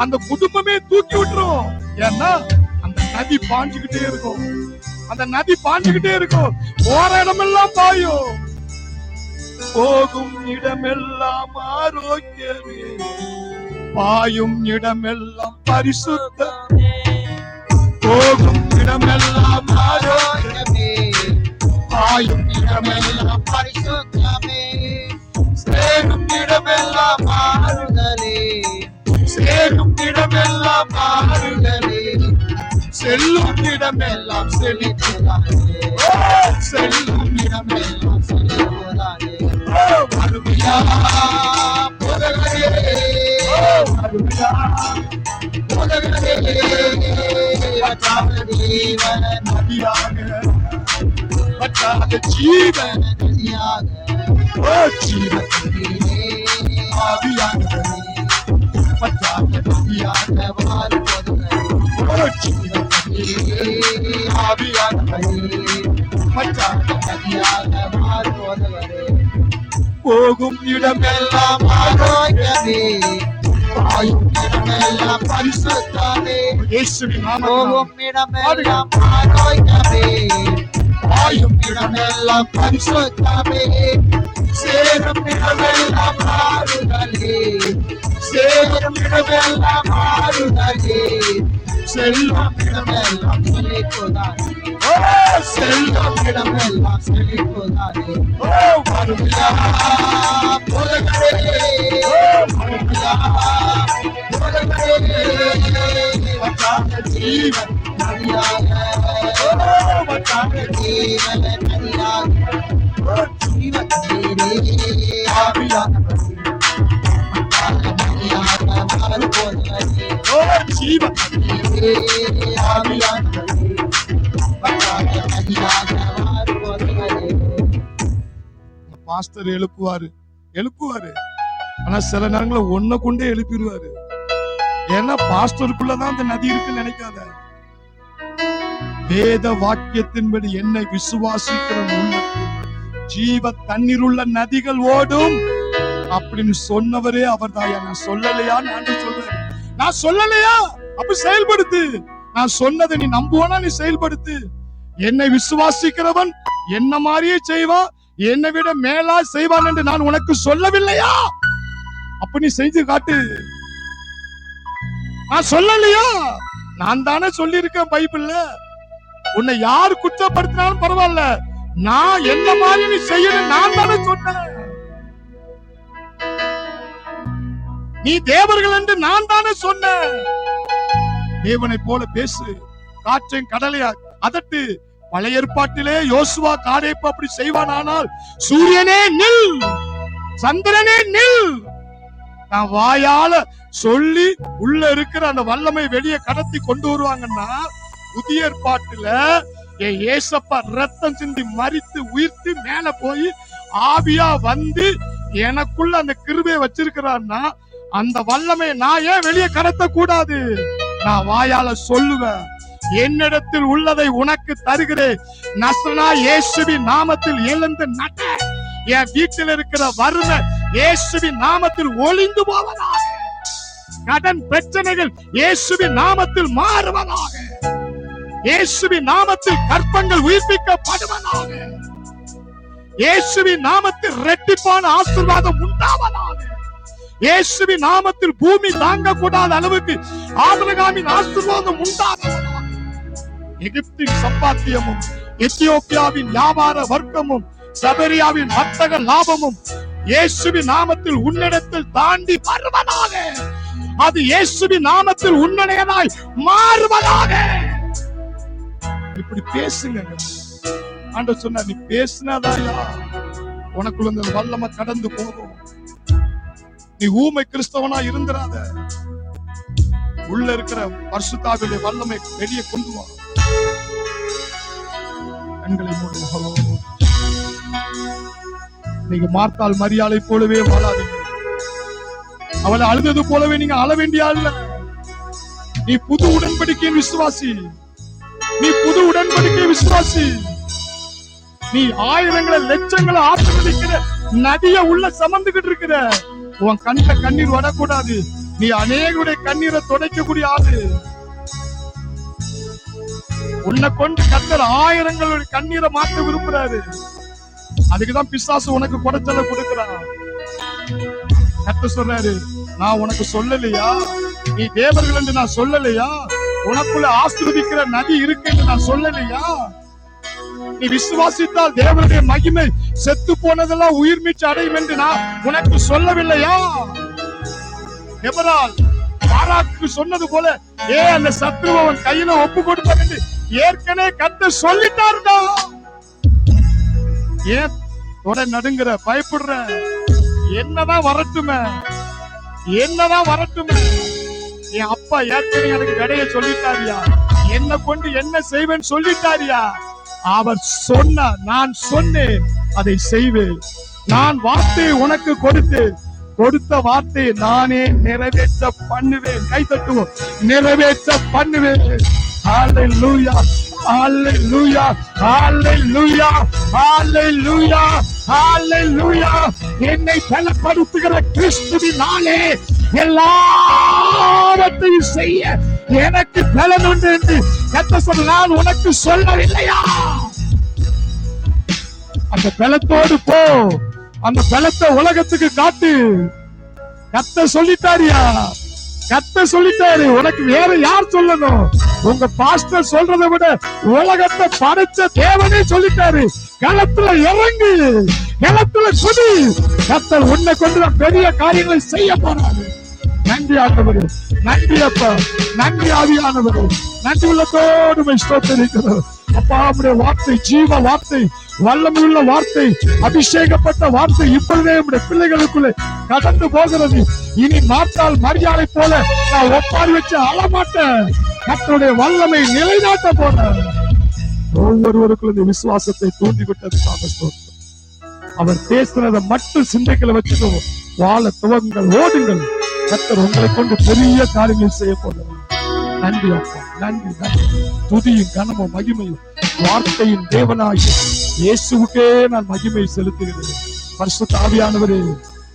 அந்த குடும்பமே தூக்கி விட்டுரும். ஏன்னா அந்த நதி பாஞ்சுக்கிட்டே இருக்கும். அந்த நதி பாஞ்சுக்கிட்டே இருக்கும். போற இடமெல்லாம் பாயும். போகும் இடமெல்லாம் ஆரோக்கியமே, பாயும் இடமெல்லாம் பரிசுத்தமே. போகும் இடமெல்லாம் ஆரோக்கியமே, பாயும் இடமெல்லாம் பரிசுத்தமே. சேரும் இடமெல்லாம் இடமெல்லாம் மாறுதலே, செல்லும் இடமெல்லாம் செழிப்புதானே, செல்லும் இடமெல்லாம் செழிப்புதானே. அருமையா போதகரே, அருமையா போதகரே, வற்றாத ஜீவன நதியாக, வற்றாத ஜீவன நதியாக, ஓ ஜீவனே ஆவியானவரே, வற்றாத நதியாக வாரு போதகரே, ஓ ஜீவனே ஆவியானவரே, வற்றாத நதியாக வாரு போதகரே. போகும் இடமெல்லாம் ஆரோக்கியமே, பாயும் இடமெல்லாம் பரிசுத்தமே, இயேசுவின் நாமத்தில் போகும் இடமெல்லாம் ஆரோக்கியமே, பாயும் இடமெல்லாம் பரிசுத்தமே, சேரும் இடமெல்லாம் ஆறுதலே, சேரும் இடமெல்லாம் ஆறுதலே, செல்லும் இடமெல்லாம் செழிப்புதானே, செல்லும் இடமெல்லாம் செழிப்புதானே. அருமையா போதகரே, அருமையா போதகரே, வற்றாத ஜீவன் நதியாக, வற்றாத ஜீவன் நதியாக, ஜீவனே ஆவியானவரே, வற்றாத நதியாக வாரு போதகரே, ஜீவனே ஆவியானவரே, வற்றாத நதியாக வாரு போதகரே. பாஸ்டர் எழுப்புவாரு, ஆனா சில நேரங்கள ஒன்ன கொண்டே எழுப்பிடுவாரு. ஏன்னா பாஸ்டருக்குள்ளதான் அந்த நதி இருக்குன்னு நினைக்காத. வேத வாக்கியத்தின்படி என்னை விசுவாசிக்கிற ஜீவ தண்ணீர் உள்ள நதிகள் ஓடும் அப்படின்னு சொன்னவரே அவர் தான். நான் சொல்லலையா? நான் சொல்லலையா? அப்ப செயல்படுத்து. நான் சொன்னதை நீ நம்புவானா? நீ செயல்படுத்து. என்னை விசுவாசிக்கிறவன் என்ன மாதிரியே செய்வான், என்னை விட மேலா செய்வான் என்று நான் உனக்கு சொல்லவில்லையா? அப்ப நீ செஞ்சு காட்டு. நான் சொல்லலையா? நான் தானே சொல்லி இருக்கேன் பைபிள்ல. உன்னை யாரு குற்றப்படுத்தினாலும் பரவாயில்ல, நான் என்ன மாதிரி நீ செய்யணும் நான் தானே சொன்னேன். நீ தேவர்கள் என்று நான் தானே சொன்னேன். தேவனை போல பேசு, காற்றையும் கடலையா அதட்டு. பழைய ஏற்பாட்டிலே யோசுவா காலேப் அப்படி செய்வானால், சூரியனே நில், சந்திரனே நில், நான் வாயால சொல்லி உள்ள இருக்கிற அந்த வல்லமை வெளியே கடத்தி கொண்டு வருவாங்கன்னா, புதிய ஏற்பாட்டுல என் ஏசப்பா ரத்தம் சிந்தி மரித்து உயிர்த்து மேல போய் ஆவியா வந்து எனக்குள்ள அந்த கிருபையை வச்சிருக்கிறான்னா, அந்த வல்லமை நான் ஏன் வெளியே கடத்த கூடாது? நான் வாயால சொல்லுவேன், என்னிடத்தில் உள்ளதை உனக்கு தருகிறேன், நசரேனா இயேசுவின் நாமத்தில் எழுந்து நட, என் வீட்டில் இருக்கிற வறுமை இயேசுவின் நாமத்தில் ஒளிந்து போவதாக, கடன் பிரச்சனைகள் இயேசுவின் நாமத்தில் மாறுவதாக, இயேசுவின் நாமத்தில் கற்பங்கள் உயிர்ப்பிக்கப்படுவதாக, இயேசுவின் நாமத்தில் இரட்டிப்பான ஆசீர்வாதம் உண்டாவதாக, இயேசுவின் நாமத்தில் பூமி தாங்க கூடாத அளவுக்கு ஆபிரகாமின் ஆசீர்வாதம் உண்டாவதாக, எகிப்தின் சம்பாத்தியமும் எத்தியோப்பியாவின் வியாபார வர்க்கமும் சபரியாவின் வர்த்தக லாபமும் இயேசுவின் நாமத்தில் உன்னிடத்தில் தாண்டி வருவதாக, அது இயேசுவின் நாமத்தில் உன்னுடையதாய் மாறுவதாக. இப்படி பேசுங்க. ஆண்டவர் சொன்னார், நீ பேசினாதாயா உனக்குள்ள இந்த வல்லமை கடந்து போகும். நீ ஊமை கிறிஸ்தவனா இருந்துராத. உள்ள இருக்கிற பரிசுத்தாவிலே வல்லமை வெளியே கொண்டு வா. கண்களை மூடுவோம். நீங்க மார்த்தாள் மரியாதை போலவே வாழாதீங்க. அவளை அழுதது போலவே நீங்க அழ வேண்டிய அல்ல. நீ புது உடன்படிக்கையின் விசுவாசி. நீ புது உடன்படிக்கை விசுவாசி. நீ ஆயிரங்களை லட்சங்களை ஆசீர்வதிக்கிற நதிய உள்ள சமந்துகிட்டு இருக்கிற. உன் கண்ணில கண்ணீர் வரக்கூடாது. நீ அநேகருடைய கண்ணீரை துடைக்கக்கூடிய ஆளு. உன்னை கொண்டு கர்த்தர் ஆயிரங்களுடைய கண்ணீரை மாற்ற விரும்புறாரு. அதுக்குதான் பிசாசு உனக்கு குடைச்சல கொடுக்கிறான். கர்த்தர் சொல்றாரு, நான் உனக்கு சொல்லலையா? நீ தேவர்கள் என்று நான் சொல்லலையா? உனக்குள்ள ஆசீர்வதிக்கிற நதி இருக்கு என்று நான் சொல்லலையா? நீ விசுவாசித்தால் தேவனுடைய மகிமை செத்து போனதெல்லாம் உயிர் மீட்சி அடையும் என்று நான் உனக்கு சொல்லவில்லையா? எவரால் பாராக்கு சொன்னது போல அந்த சத்ருவை அவன் கையில ஒப்பு கொடுப்பார் என்று ஏற்கனவே கர்த்தர் சொல்லிட்டாருடா. ஏன் உட நடுங்குற, பயப்படுற? என்னதான் வரட்டுமே, என்னதான் வரட்டுமே, என் அப்பா ஏற்கனவே எனக்கு விடைய சொல்லிட்டாரியா, என்ன கொண்டு என்ன செய்வேன்னு சொல்லிட்டாரியா. அவர் சொன்னார், நான் சொன்னேன் அதை செய்வேன். நான் வார்த்தையை உனக்கு கொடுத்த வார்த்தையை நானே நிறைவேற்ற பண்ணுவேன். கை தட்டுவோம், நிறைவேற்ற பண்ணுவேன். ஹalleluya, ஹalleluya, ஹalleluya, ஹalleluya, ஹalleluya. என்னை பலப்படுத்துகிற கிறிஸ்துவினாலே எல்லாவற்றையும் செய்ய எனக்கு பலன் உண்டு என்று கர்த்தர் சொன்னார். நான் உனக்கு சொல்லவில்லையா? அந்த பலத்தோடு போ, அந்த பலத்தை உலகத்துக்கு காட்டு. கர்த்தர் சொல்லிட்டாரியா, கர்த்தர் சொல்லிட்டாரு. உனக்கு வேற யார் சொல்லணும்? உங்க பாஸ்டர் சொல்றதை விட உலகத்தை படைச்ச தேவனே சொல்லிட்டாரு. களத்துல இறங்கு, களத்துல குதி. கர்த்தர் உன்னை கொண்டு பெரிய காரியங்களை செய்ய போறாரு. நன்றி ஆண்டவரே, நன்றி அப்பா, நன்றி ஆவியானவரே, நன்றி உள்ளத்தோடு ஸ்தோத்திரிக்கிறோம். அப்பா, உம்முடைய வார்த்தை ஜீவ வார்த்தை, வல்லமையுள்ள வார்த்தை, அபிஷேகப்பட்ட வார்த்தை இப்பொழுதே உம்முடைய பிள்ளைகளுக்குள்ளே கடந்து போகிறது. இனி மாற்றால் மரியாதை போல நான் ஒப்பாரி வச்சு அழமாட்டேன். கர்த்தருடைய வல்லமை நிலைநாட்ட போறேன். ஒவ்வொருவருக்குள்ள இந்த விசுவாசத்தை தூண்டிவிட்டதுக்காக ஸ்தோத்திரம். அவர் பேசுறதை மட்டும் சிந்தைகளை வச்சுக்கோ, வாழ துவங்கள், ஓடுங்கள். கர்த்தர் உங்களை கொண்டு பெரிய காரியங்கள் செய்ய போகிறார். நன்றி அப்பா, நன்றி, நன்றி. துதியும் கனமும் மகிமையும் வார்த்தையின் தேவனாகிய இயேசுவுக்கே நான் மகிமை செலுத்துகிறேன். பரிசுத்த ஆவியானவரே,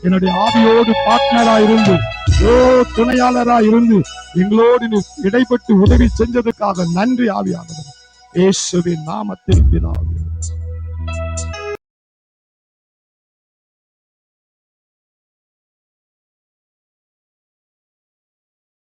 என்னுடைய ஆவியோடு பார்ட்னரா இருந்து, துணையாளரா இருந்து எங்களோடு இடைப்பட்டு உதவி செஞ்சதுக்காக நன்றி ஆவியானவரே. இயேசுவின் நாமத்தில் பிதாவே.